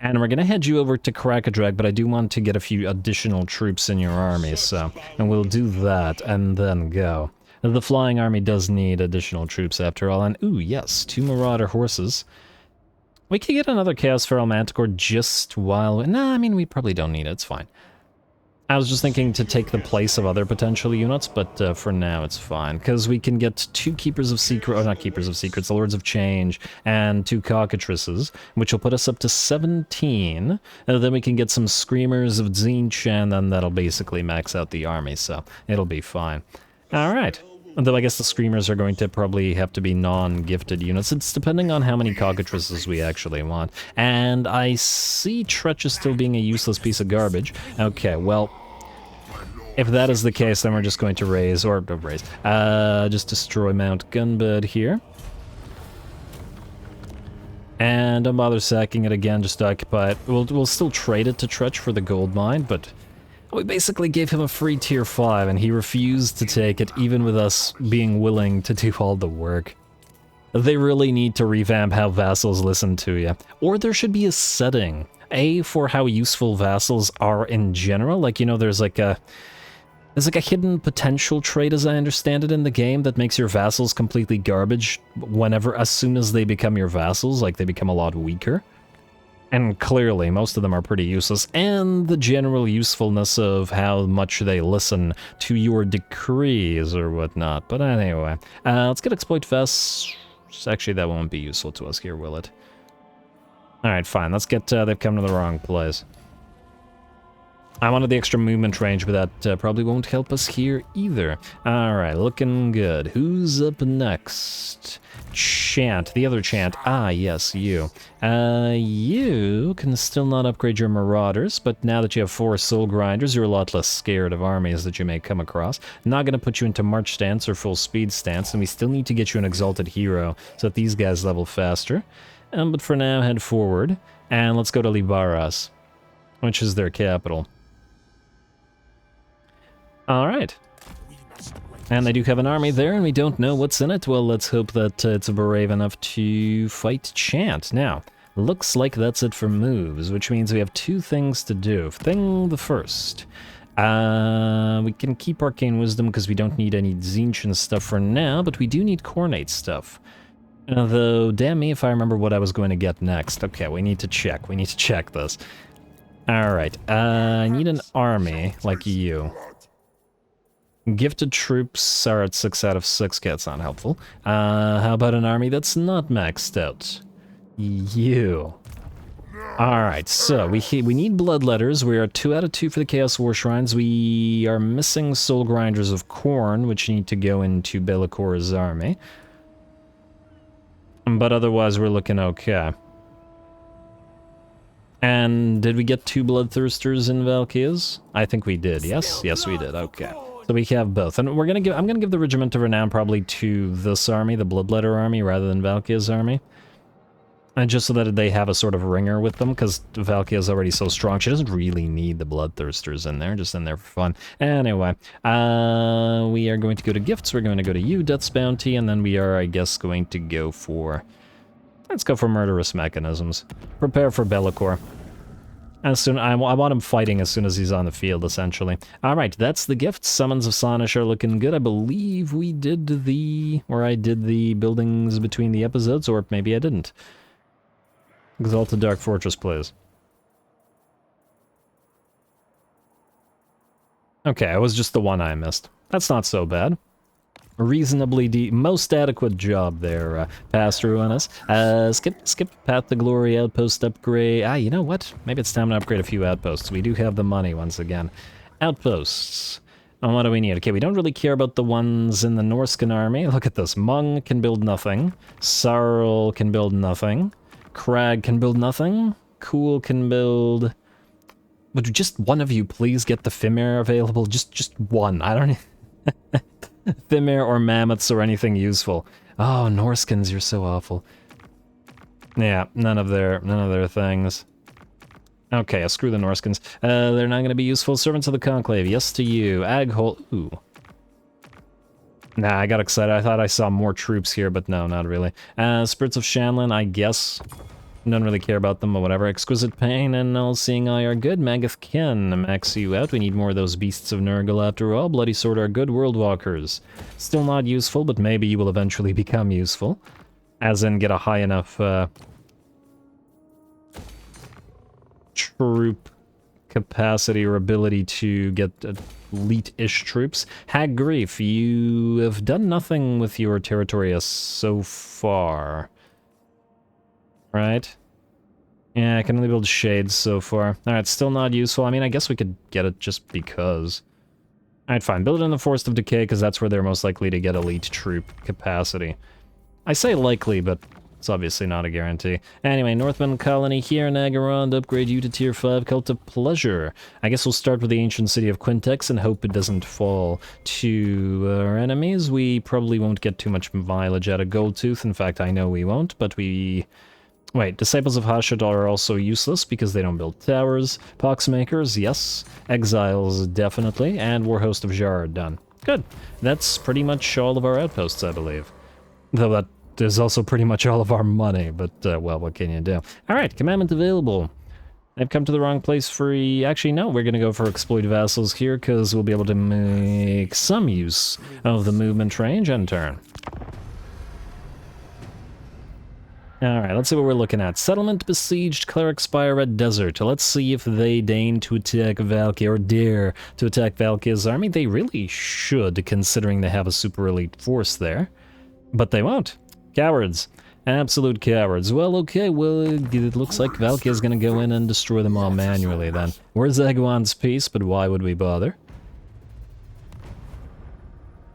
And we're going to head you over to Krakadrag, but I do want to get a few additional troops in your army, so... And we'll do that, and then go. The flying army does need additional troops after all, and ooh, yes, 2 Marauder horses. We could get another Chaos Feral Manticore just while... Nah, I mean, we probably don't need it, it's fine. I was just thinking to take the place of other potential units, but for now it's fine, because we can get 2 Keepers of Secrets, or not Keepers of Secrets, Lords of Change, and 2 Cockatrices, which will put us up to 17, and then we can get some Screamers of Tzeentch, and then that'll basically max out the army, so it'll be fine. Alright. Though I guess the Screamers are going to probably have to be non-gifted units. It's depending on how many Cockatrices we actually want. And I see Tretch as still being a useless piece of garbage. Okay, well, if that is the case, then we're just going to just destroy Mount Gunbud here. And don't bother sacking it again, just occupy it. We'll still trade it to Tretch for the gold mine, but... We basically gave him a free tier 5, and he refused to take it, even with us being willing to do all the work. They really need to revamp how vassals listen to you. Or there should be a setting. A, for how useful vassals are in general. Like, you know, there's like a hidden potential trait, as I understand it, in the game that makes your vassals completely garbage as soon as they become your vassals, like they become a lot weaker. And clearly, most of them are pretty useless, and the general usefulness of how much they listen to your decrees or whatnot. But anyway, let's get Exploit Vests. Actually, that won't be useful to us here, will it? Alright, fine. Let's get, they've come to the wrong place. I wanted the extra movement range, but that probably won't help us here either. Alright, looking good. Who's up next? Chant, the other Chant. Ah, yes, you. You can still not upgrade your Marauders, but now that you have 4 Soul Grinders, you're a lot less scared of armies that you may come across. Not gonna put you into March stance or full speed stance, and we still need to get you an Exalted Hero so that these guys level faster. But for now, head forward, and let's go to Libaras, which is their capital. Alright. And they do have an army there, and we don't know what's in it. Well, let's hope that it's brave enough to fight Chant. Now, looks like that's it for moves, which means we have 2 things to do. Thing the first. We can keep Arcane Wisdom because we don't need any Tzeentch stuff for now, but we do need Cornate stuff. Though, damn me if I remember what I was going to get next. Okay, we need to check. We need to check this. Alright, I need an army like you. Gifted troops are at 6 out of 6. Okay, that's not helpful. How about an army that's not maxed out? You. Alright, so we need bloodletters. We are 2 out of 2 for the Chaos War Shrines. We are missing Soul Grinders of Khorne, which need to go into Baricar's army. But otherwise, we're looking okay. And did we get 2 Bloodthirsters in Valkyries? I think we did, yes? Yes, we did, okay. So we have both. And I'm gonna give the Regiment of Renown probably to this army, the Bloodletter army, rather than Valkyries' army. And just so that they have a sort of ringer with them, because Valkyria is already so strong. She doesn't really need the Bloodthirsters in there, just in there for fun. Anyway, we are going to go to gifts. We're going to go to you, Death's Bounty, and then we are, I guess, going to go for... Let's go for Murderous Mechanisms. Prepare for Baricar. As soon, I want him fighting as soon as he's on the field, essentially. Alright, that's the gifts. Summons of Sonish are looking good. I believe we did the... Or I did the buildings between the episodes, or maybe I didn't. Exalted Dark Fortress, please. Okay, it was just the one I missed. That's not so bad. A reasonably most adequate job there, past Ruinous. Skip Path to Glory outpost upgrade. You know what? Maybe it's time to upgrade a few outposts. We do have the money once again. Outposts. And what do we need? Okay, we don't really care about the ones in the Norscan army. Look at this. Mung can build nothing. Sarl can build nothing. Crag can build nothing. Cool can build... Would just one of you please get the Fimir available? Just one. I don't... Fimir or Mammoths or anything useful. Oh, Norskins, you're so awful. Yeah, none of their things. Okay, screw the Norskins. They're not going to be useful. Servants of the Conclave, yes to you. Aghole... Ooh. Nah, I got excited. I thought I saw more troops here, but no, not really. Spirits of Shanlin, I guess. Don't really care about them, but whatever. Exquisite Pain and All-Seeing Eye are good. Magath Ken, max you out. We need more of those Beasts of Nurgle after all. Bloody Sword are good. Worldwalkers. Still not useful, but maybe you will eventually become useful. As in, get a high enough, troop capacity or ability to get elite-ish troops. Hag Grief, you have done nothing with your territory so far. Right? Yeah, I can only build shades so far. Alright, still not useful. I mean, I guess we could get it just because. Alright, fine. Build it in the Forest of Decay, because that's where they're most likely to get elite troop capacity. I say likely, but it's obviously not a guarantee. Anyway, Northman Colony here in Agarond, upgrade you to Tier 5, Cult of Pleasure. I guess we'll start with the ancient city of Quintex and hope it doesn't fall to our enemies. We probably won't get too much mileage out of Goldtooth. In fact, I know we won't, but we... Wait, Disciples of Hashut are also useless because they don't build towers. Poxmakers, yes. Exiles, definitely. And Warhost of Jar are done. Good. That's pretty much all of our outposts, I believe. Though that is also pretty much all of our money, but, well, what can you do? Alright, commandment available. They've come to the wrong place for... Actually, no, we're going to go for Exploit Vassals here, because we'll be able to make some use of the movement range and turn. Alright, let's see what we're looking at. Settlement besieged, Cleric Spire Red Desert. Let's see if they deign to attack Valkyrie, or dare to attack Valkyrie's army. They really should, considering they have a super elite force there. But they won't. Cowards. Absolute cowards. Well, okay, well, it looks like Valkyrie's gonna go in and destroy them all manually then. Where's Aguan's peace, but why would we bother?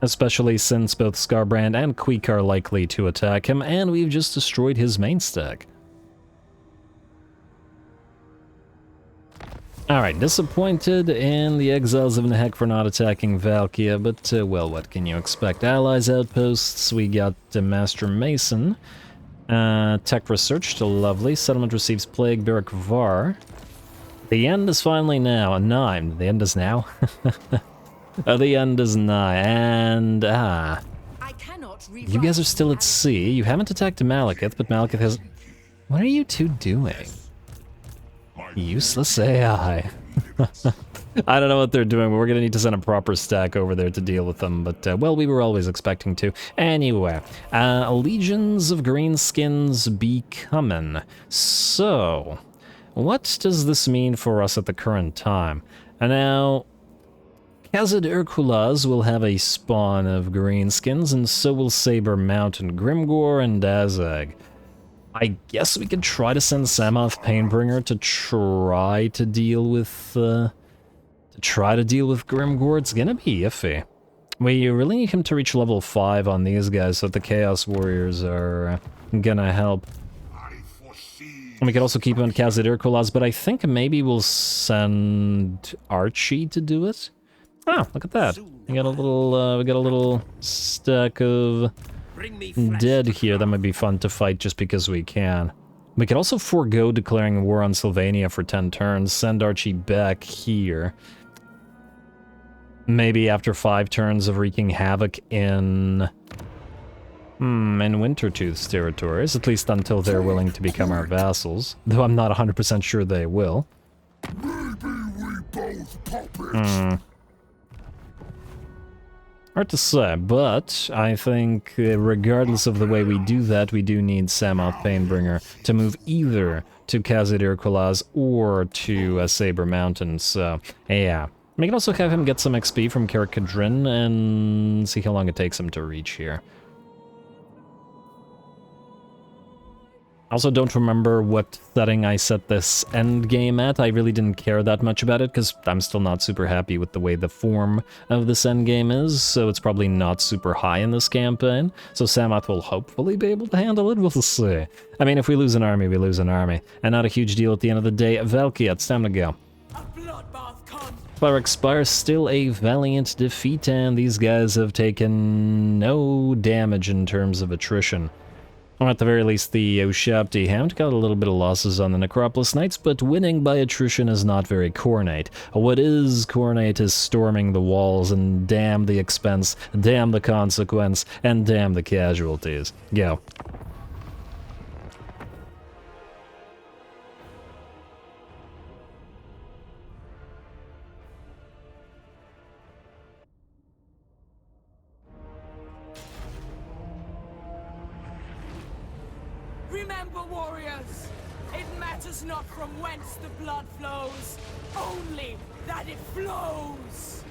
Especially since both Scarbrand and Queek are likely to attack him, and we've just destroyed his main stack. Alright, disappointed in the Exiles of NIGH for not attacking Valkia, but, well, what can you expect? Allies outposts, we got Master Mason. Tech research, lovely. Settlement receives Plague, Beric Var. The end is finally now, nigh. The end is now? The end is nigh, and, you guys are still at sea. You haven't attacked Malekith, but Malekith has... What are you two doing? Useless AI. I don't know what they're doing, but we're gonna need to send a proper stack over there to deal with them, but, well, we were always expecting to. Anyway, legions of greenskins be coming. So, what does this mean for us at the current time? And now... Khazad Urkulaz will have a spawn of greenskins, and so will Saber Mountain, Grimgor, and Dazag. I guess we could try to send Samoth Painbringer to try to deal with Grimgor. It's gonna be iffy. We really need him to reach level 5 on these guys, so that the Chaos Warriors are gonna help. And we could also keep him in Khazad-dûr-Khulaz, but I think maybe we'll send Archie to do it. Oh, look at that. We got a little stack of dead here. That might be fun to fight just because we can. We could also forego declaring war on Sylvania for 10 turns, send Archie back here. Maybe after 5 turns of wreaking havoc in Wintertooth's territories, at least until they're willing to become our vassals. Though I'm not 100% sure they will. Hard to say, but I think regardless of the way we do that, we do need Samoth Painbringer to move either to Khazad-dûr-Khulaz or to Saber Mountain, so yeah. We can also have him get some XP from Karak Kadrin and see how long it takes him to reach here. Also don't remember what setting I set this endgame at. I really didn't care that much about it because I'm still not super happy with the way the form of this endgame is, so it's probably not super high in this campaign. So Samoth will hopefully be able to handle it, we'll see. I mean, if we lose an army, we lose an army. And not a huge deal at the end of the day. Valkia, it's time to go. Cleric Spire, still a valiant defeat, and these guys have taken no damage in terms of attrition. Or at the very least, the Ushabti Hound got a little bit of losses on the Necropolis Knights, but winning by attrition is not very cornate. What is cornate is storming the walls, and damn the expense, damn the consequence, and damn the casualties. Go. Remember, warriors, it matters not from whence the blood flows, only that it flows!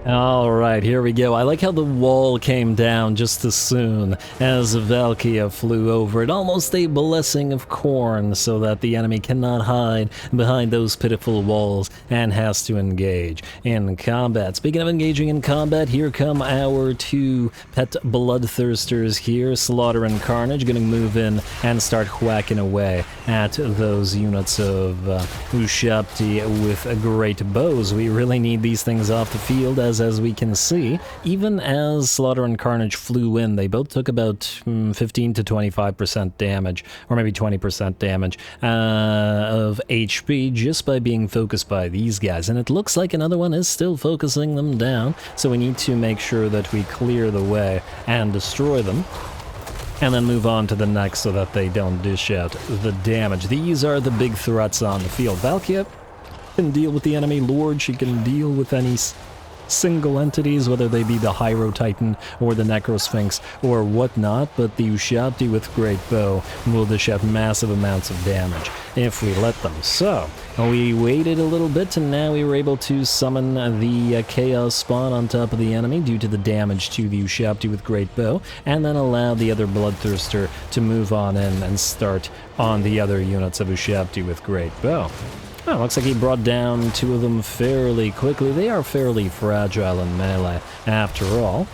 Alright, here we go. I like how the wall came down just as soon as Valkia flew over it. Almost a blessing of corn, so that the enemy cannot hide behind those pitiful walls and has to engage in combat. Speaking of engaging in combat, here come our 2 pet bloodthirsters here. Slaughter and Carnage gonna move in and start whacking away at those units of Ushabti with great bows. We really need these things off the field, as we can see. Even as Slaughter and Carnage flew in, they both took about 15 to 25% damage, or maybe 20% damage of HP just by being focused by these guys. And it looks like another one is still focusing them down, so we need to make sure that we clear the way and destroy them. And then move on to the next so that they don't dish out the damage. These are the big threats on the field. Valkia can deal with the enemy lord, she can deal with any single entities, whether they be the Hyro Titan or the Necrosphinx or whatnot, but the Ushabti with Great Bow will dish out massive amounts of damage if we let them. So, we waited a little bit and now we were able to summon the Chaos Spawn on top of the enemy due to the damage to the Ushabti with Great Bow, and then allow the other Bloodthirster to move on in and start on the other units of Ushabti with Great Bow. Oh, looks like he brought down 2 of them fairly quickly. They are fairly fragile in melee, after all.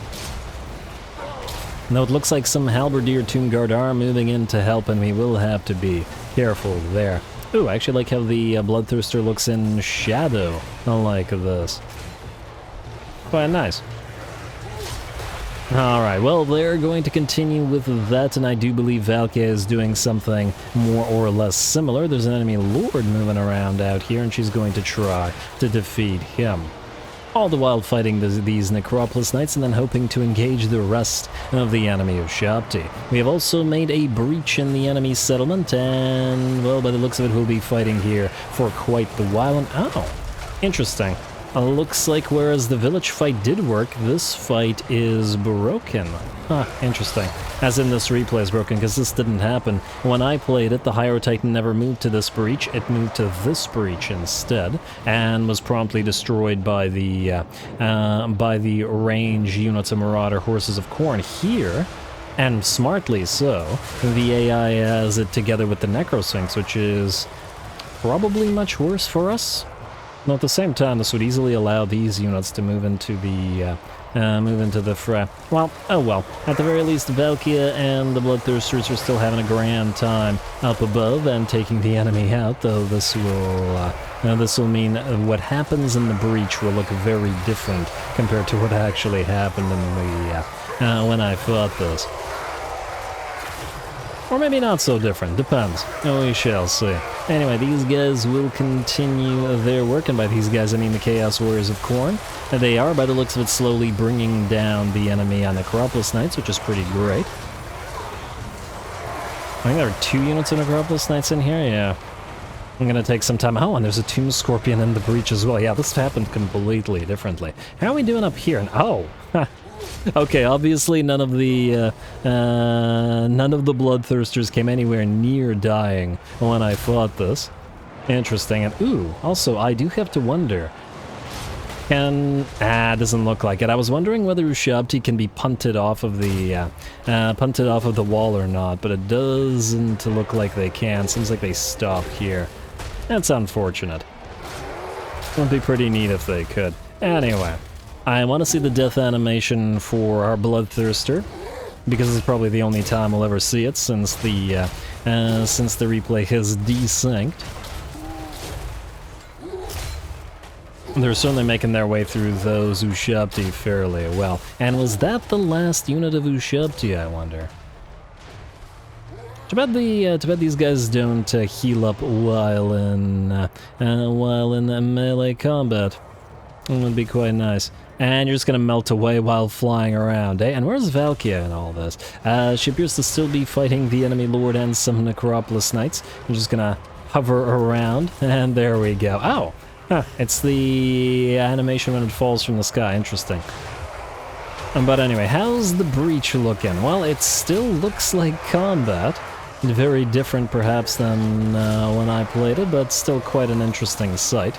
Though it looks like some Halberdier Toonguard are moving in to help, and we will have to be careful there. Ooh, I actually like how the Bloodthirster looks in shadow. I like this. Quite nice. Alright, well, they're going to continue with that, and I do believe Valkia is doing something more or less similar. There's an enemy lord moving around out here, and she's going to try to defeat him. All the while fighting these Necropolis Knights and then hoping to engage the rest of the enemy of Ushabti. We have also made a breach in the enemy settlement, and, well, by the looks of it, we'll be fighting here for quite the while. And, oh, interesting. Looks like whereas the village fight did work, this fight is broken. Huh, interesting. As in this replay is broken, because this didn't happen. When I played it, the Hydro Titan never moved to this breach, it moved to this breach instead, and was promptly destroyed by the range units of Marauder Horses of Khorne. Here, and smartly so, the AI has it together with the Necrosphinx, which is probably much worse for us. Though at the same time, this would easily allow these units to move into the fray. Well, oh well. At the very least, Valkia and the Bloodthirsters are still having a grand time up above and taking the enemy out, though this will mean what happens in the breach will look very different compared to what actually happened in the when I fought this. Or maybe not so different, depends. We shall see. Anyway, these guys will continue their work, and by these guys I mean the Chaos Warriors of Khorne. They are, by the looks of it, slowly bringing down the enemy on Necropolis Knights, which is pretty great. I think there are 2 units of Necropolis Knights in here, yeah. I'm gonna take some time. Oh, and there's a Tomb Scorpion in the breach as well. Yeah, this happened completely differently. How are we doing up here? And oh, okay, obviously none of the Bloodthirsters came anywhere near dying when I fought this. Interesting. And ooh, also I do have to wonder. Doesn't look like it. I was wondering whether Ushabti can be punted off of the wall or not, but it doesn't look like they can. Seems like they stop here. That's unfortunate. Would be pretty neat if they could. Anyway. I want to see the death animation for our Bloodthirster, because it's probably the only time we'll ever see it since the replay has desynced. They're certainly making their way through those Ushabti fairly well. And was that the last unit of Ushabti, I wonder? Too bad these guys don't heal up while in melee combat. It would be quite nice. And you're just gonna melt away while flying around, eh? And where's Valkia in all this? She appears to still be fighting the enemy lord and some Necropolis Knights. I'm just gonna hover around, and there we go. Oh! Huh, it's the animation when it falls from the sky. Interesting. But anyway, how's the breach looking? Well, it still looks like combat. Very different, perhaps, than when I played it, but still quite an interesting sight.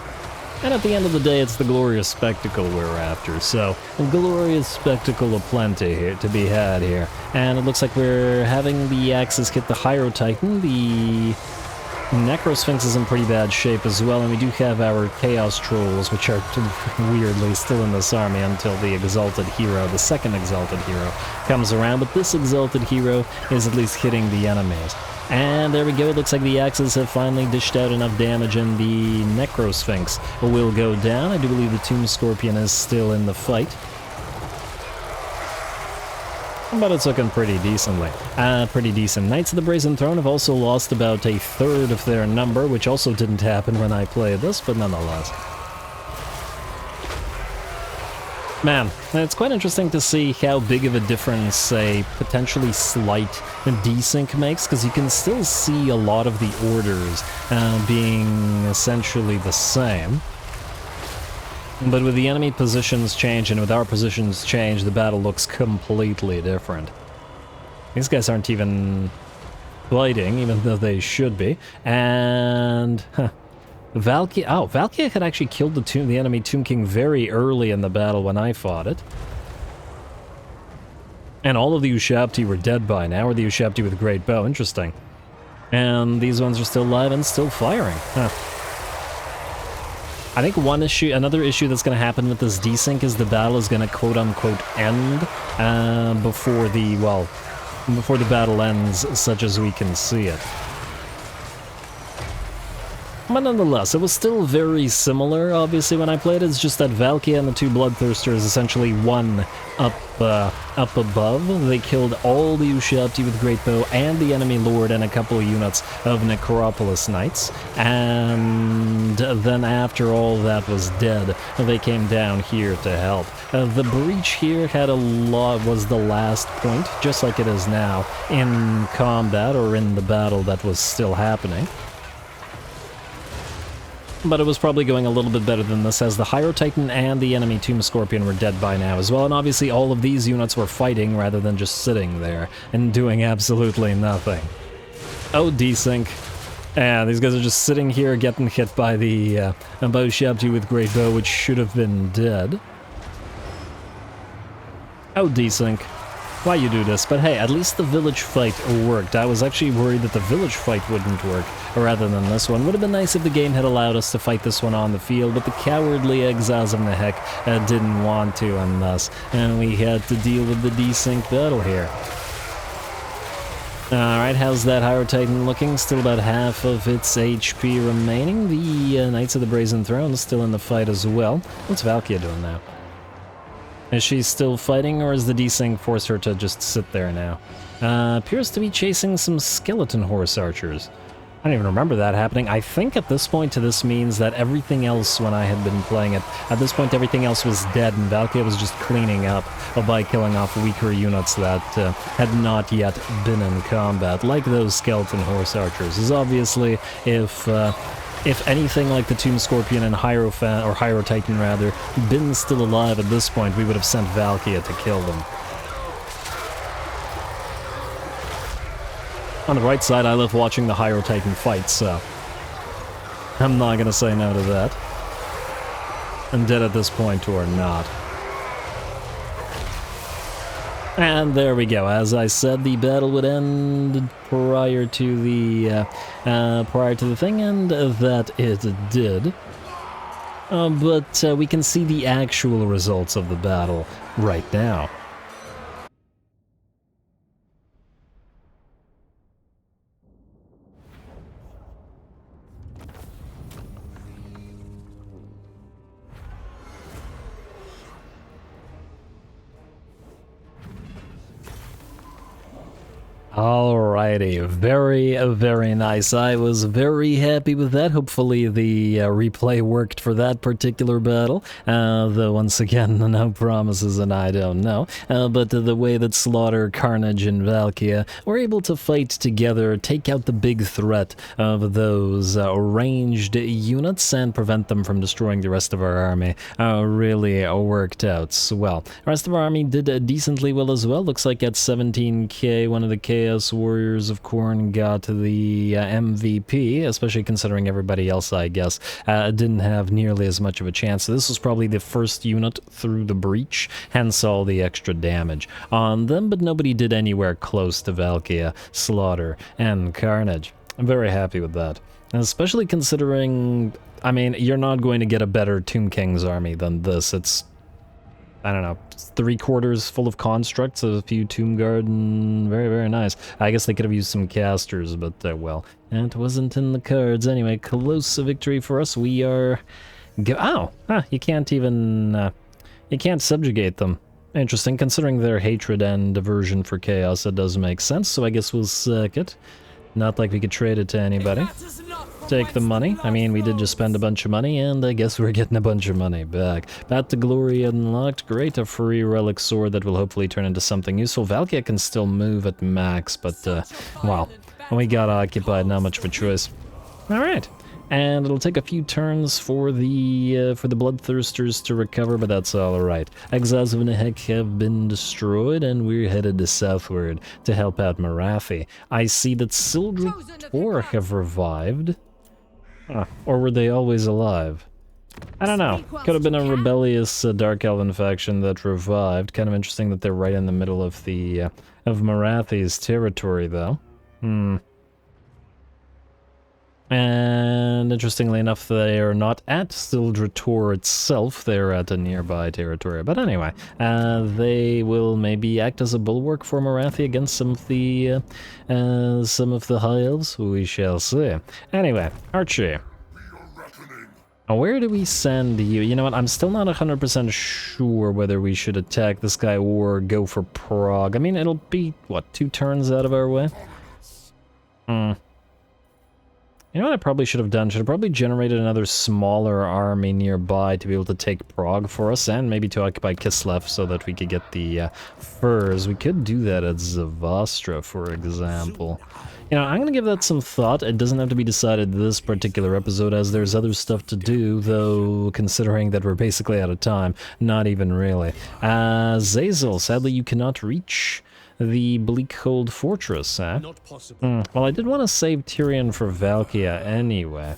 And at the end of the day, it's the glorious spectacle we're after, so a glorious spectacle aplenty here to be had here. And it looks like we're having the axes hit the Hydro Titan. The Necrosphinx is in pretty bad shape as well, and we do have our Chaos Trolls, which are weirdly still in this army until the Exalted Hero, the second Exalted Hero, comes around. But this Exalted Hero is at least hitting the enemies. And there we go, it looks like the axes have finally dished out enough damage and the Necrosphinx will go down. I do believe the Tomb Scorpion is still in the fight. But it's looking pretty decently. Pretty decent. Knights of the Brazen Throne have also lost about a third of their number, which also didn't happen when I played this, but nonetheless. Man, it's quite interesting to see how big of a difference a potentially slight desync makes, because you can still see a lot of the orders being essentially the same. But with the enemy positions change and with our positions change, the battle looks completely different. These guys aren't even fighting, even though they should be. And Valkia, oh, Valkia had actually killed the enemy Tomb King very early in the battle when I fought it. And all of the Ushabti were dead by now, or the Ushabti with Great Bow. Interesting. And these ones are still alive and still firing. Huh. I think another issue that's going to happen with this desync is the battle is going to quote-unquote end before the battle ends, such as we can see it. But nonetheless, it was still very similar, obviously, when I played it. It's just that Valkia and the two Bloodthirsters essentially won up above. They killed all the Ushabti with Great Bow and the enemy lord and a couple of units of Necropolis Knights. And then after all that was dead, they came down here to help. The breach here was the last point, just like it is now, in combat or in the battle that was still happening. but it was probably going a little bit better than this, as the Hyro Titan and the enemy Tomb Scorpion were dead by now as well, and obviously all of these units were fighting rather than just sitting there and doing absolutely nothing. Oh, desync. Yeah, these guys are just sitting here getting hit by the bow Shabti with Great Bow, which should have been dead. Oh, desync. Why you do this? But hey, at least the village fight worked. I was actually worried that the village fight wouldn't work, rather than this one. Would have been nice if the game had allowed us to fight this one on the field, but the cowardly exiles of NIGH didn't want to, and thus we had to deal with the desync battle here. Alright, how's that Hyro Titan looking? Still about half of its HP remaining. The Knights of the Brazen Throne is still in the fight as well. What's Valkia doing now? Is she still fighting, or is the desync forced her to just sit there now? Appears to be chasing some skeleton horse archers. I don't even remember that happening. I think at this point this means that everything else, when I had been playing it, at this point everything else was dead, and Valkia was just cleaning up by killing off weaker units that had not yet been in combat, like those skeleton horse archers. Is obviously, if anything like the Tomb Scorpion and Hyro Titan rather, been still alive at this point, we would have sent Valkia to kill them. On the right side, I love watching the Hyro Titan fight, so I'm not gonna say no to that. I'm dead at this point or not. And there we go. As I said, the battle would end prior to the thing, and that it did. But we can see the actual results of the battle right now. Alrighty, very nice. I was very happy with that. Hopefully the replay worked for that particular battle. Though once again, no promises and I don't know. But the way that Slaughter, Carnage, and Valkia were able to fight together, take out the big threat of those ranged units and prevent them from destroying the rest of our army really worked out well. The rest of our army did decently well as well. Looks like at 17k, one of the Chaos Warriors of Khorne got the MVP, especially considering everybody else, I guess, didn't have nearly as much of a chance. So this was probably the first unit through the breach, hence all the extra damage on them, but nobody did anywhere close to Valkia, Slaughter, and Carnage. I'm very happy with that, especially considering, I mean, you're not going to get a better Tomb King's army than this. It's, I don't know, 3/4 full of constructs, a few Tomb Guard, and very nice. I guess they could have used some casters, but well, it wasn't in the cards. Anyway, close victory for us. We are... you can't even... you can't subjugate them. Interesting, considering their hatred and aversion for chaos, it does make sense, so I guess we'll sack it. Not like we could trade it to anybody. Take the money. I mean, we did just spend a bunch of money, and I guess we're getting a bunch of money back. Path to Glory unlocked. Great, a free relic sword that will hopefully turn into something useful. Valkia can still move at max, but, wow. We got occupied, not much of a choice. Alright. And it'll take a few turns for the Bloodthirsters to recover, but that's alright. Exiles of NIGH have been destroyed, and we're headed to southward to help out Morathi. I see that Sildred Tor have revived. Or were they always alive? I don't know. Could have been a rebellious Dark Elven faction that revived. Kind of interesting that they're right in the middle of the of Morathi's territory, though. And interestingly enough, they are not at Sildred Tor itself, they're at a nearby territory. But anyway, they will maybe act as a bulwark for Morathi against some of the High Elves. We shall see. Anyway, Archie. Where do we send you? You know what, I'm still not 100% sure whether we should attack this guy or go for Prague. I mean, it'll be, what, 2 turns out of our way? You know what I probably should have done? Should have probably generated another smaller army nearby to be able to take Prague for us, and maybe to occupy Kislev so that we could get the furs. We could do that at Zavastra, for example. You know, I'm going to give that some thought. It doesn't have to be decided this particular episode, as there's other stuff to do, though, considering that we're basically out of time. Not even really. Zazel, sadly you cannot reach the Bleakhold Fortress, eh? Not possible. Well, I did want to save Tyrion for Valkia anyway.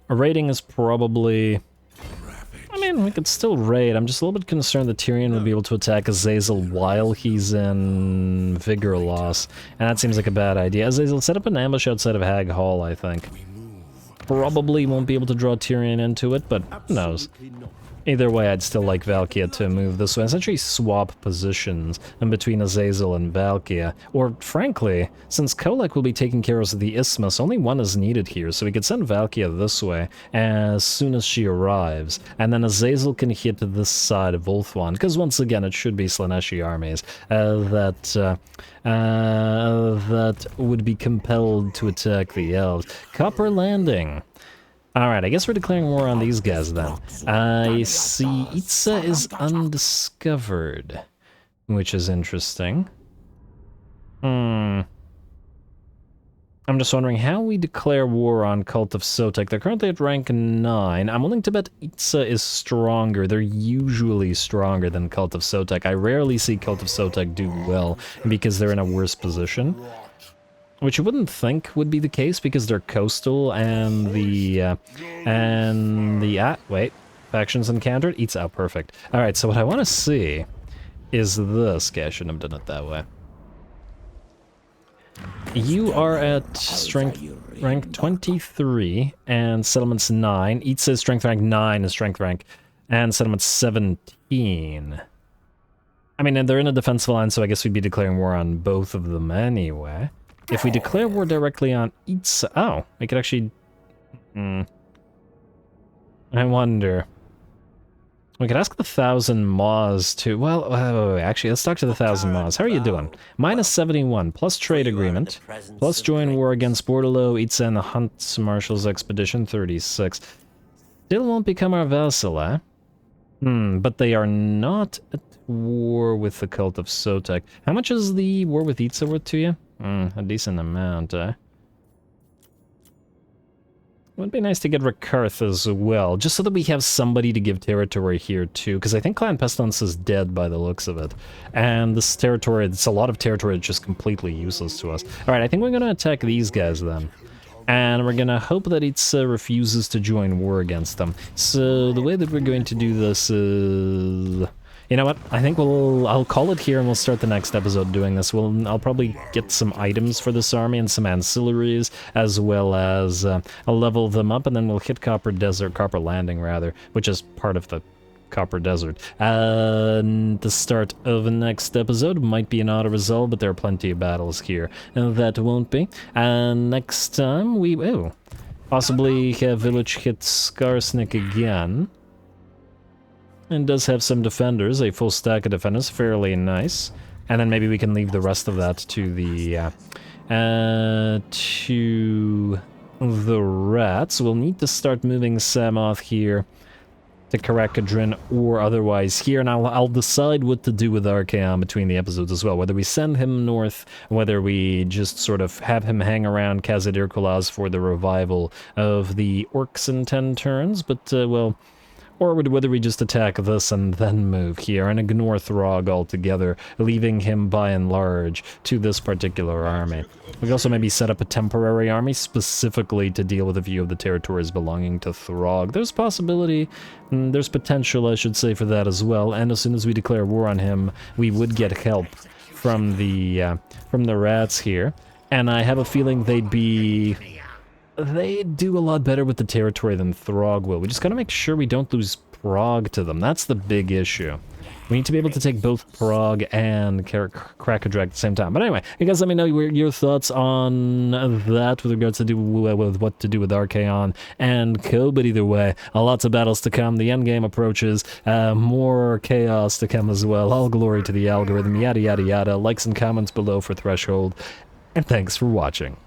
A raiding is probably... I mean, we could still raid. I'm just a little bit concerned that Tyrion would be able to attack Azazel while he's in Vigor Loss. And that seems like a bad idea. Azazel, set up an ambush outside of Hag Hall, I think. Probably won't be able to draw Tyrion into it, but who knows. Either way, I'd still like Valkia to move this way. Essentially swap positions in between Azazel and Valkia. Or, frankly, since Kolek will be taking care of the Isthmus, only one is needed here, so we could send Valkia this way as soon as she arrives. And then Azazel can hit this side of Ulthuan, because once again, it should be Slaneshi armies that would be compelled to attack the elves. Copper Landing. Alright, I guess we're declaring war on these guys then. I see Itza is undiscovered, which is interesting. I'm just wondering how we declare war on Cult of Sotek. They're currently at rank 9. I'm willing to bet Itza is stronger. They're usually stronger than Cult of Sotek. I rarely see Cult of Sotek do well because they're in a worse position. Which you wouldn't think would be the case because they're coastal and wait, factions encountered? Eats out, perfect. Alright, so what I want to see is this. Okay, I shouldn't have done it that way. You are at strength rank 23 and settlements 9. Itza's strength rank 9 is strength rank, and settlements 17. I mean, they're in a defensive line, so I guess we'd be declaring war on both of them anyway. If we declare war directly on Itza... Oh, we could actually... I wonder... We could ask the 1,000 Maws to... Well, wait, actually, let's talk to the 1,000 Maws. How are you doing? Minus 71, plus trade agreement, plus join war against Bordalo, Itza, and the Hunt Marshal's Expedition, 36. Still won't become our vassal, eh? But they are not at war with the Cult of Sotek. How much is the war with Itza worth to you? A decent amount, eh? Would be nice to get Rakarth as well, just so that we have somebody to give territory here too, because I think Clan Pestilence is dead by the looks of it. And this territory, it's a lot of territory that's just completely useless to us. Alright, I think we're gonna attack these guys then. And we're gonna hope that Itza refuses to join war against them. So the way that we're going to do this is... You know what? I think I'll call it here and we'll start the next episode doing this. I'll probably get some items for this army and some ancillaries, as well as I'll level them up, and then we'll hit Copper Landing rather, which is part of the Copper Desert. The start of the next episode might be an auto-resolve, but there are plenty of battles here. And that won't be. And next time we will possibly have Village hit Skarsnik again. And does have some defenders, a full stack of defenders, fairly nice. And then maybe we can leave the rest of that to the rats. We'll need to start moving Samoth here to Karakadrin or otherwise here, and I'll decide what to do with Archaon between the episodes as well, whether we send him north, whether we just sort of have him hang around Kazadir Kulaz for the revival of the orcs in 10 turns, but, well... Or whether we just attack this and then move here and ignore Throg altogether, leaving him by and large to this particular army. We could also maybe set up a temporary army specifically to deal with a few of the territories belonging to Throg. There's possibility, there's potential, I should say, for that as well, and as soon as we declare war on him, we would get help from the rats here. And I have a feeling they'd do a lot better with the territory than Throg will. We just gotta make sure we don't lose Prague to them. That's the big issue. We need to be able to take both Prague and Krakadrag at the same time. But anyway, you guys let me know your thoughts on that with regards to with what to do with Archaon and Co. But either way, lots of battles to come. The endgame approaches. More chaos to come as well. All glory to the algorithm. Yada yada yada. Likes and comments below for Threshold. And thanks for watching.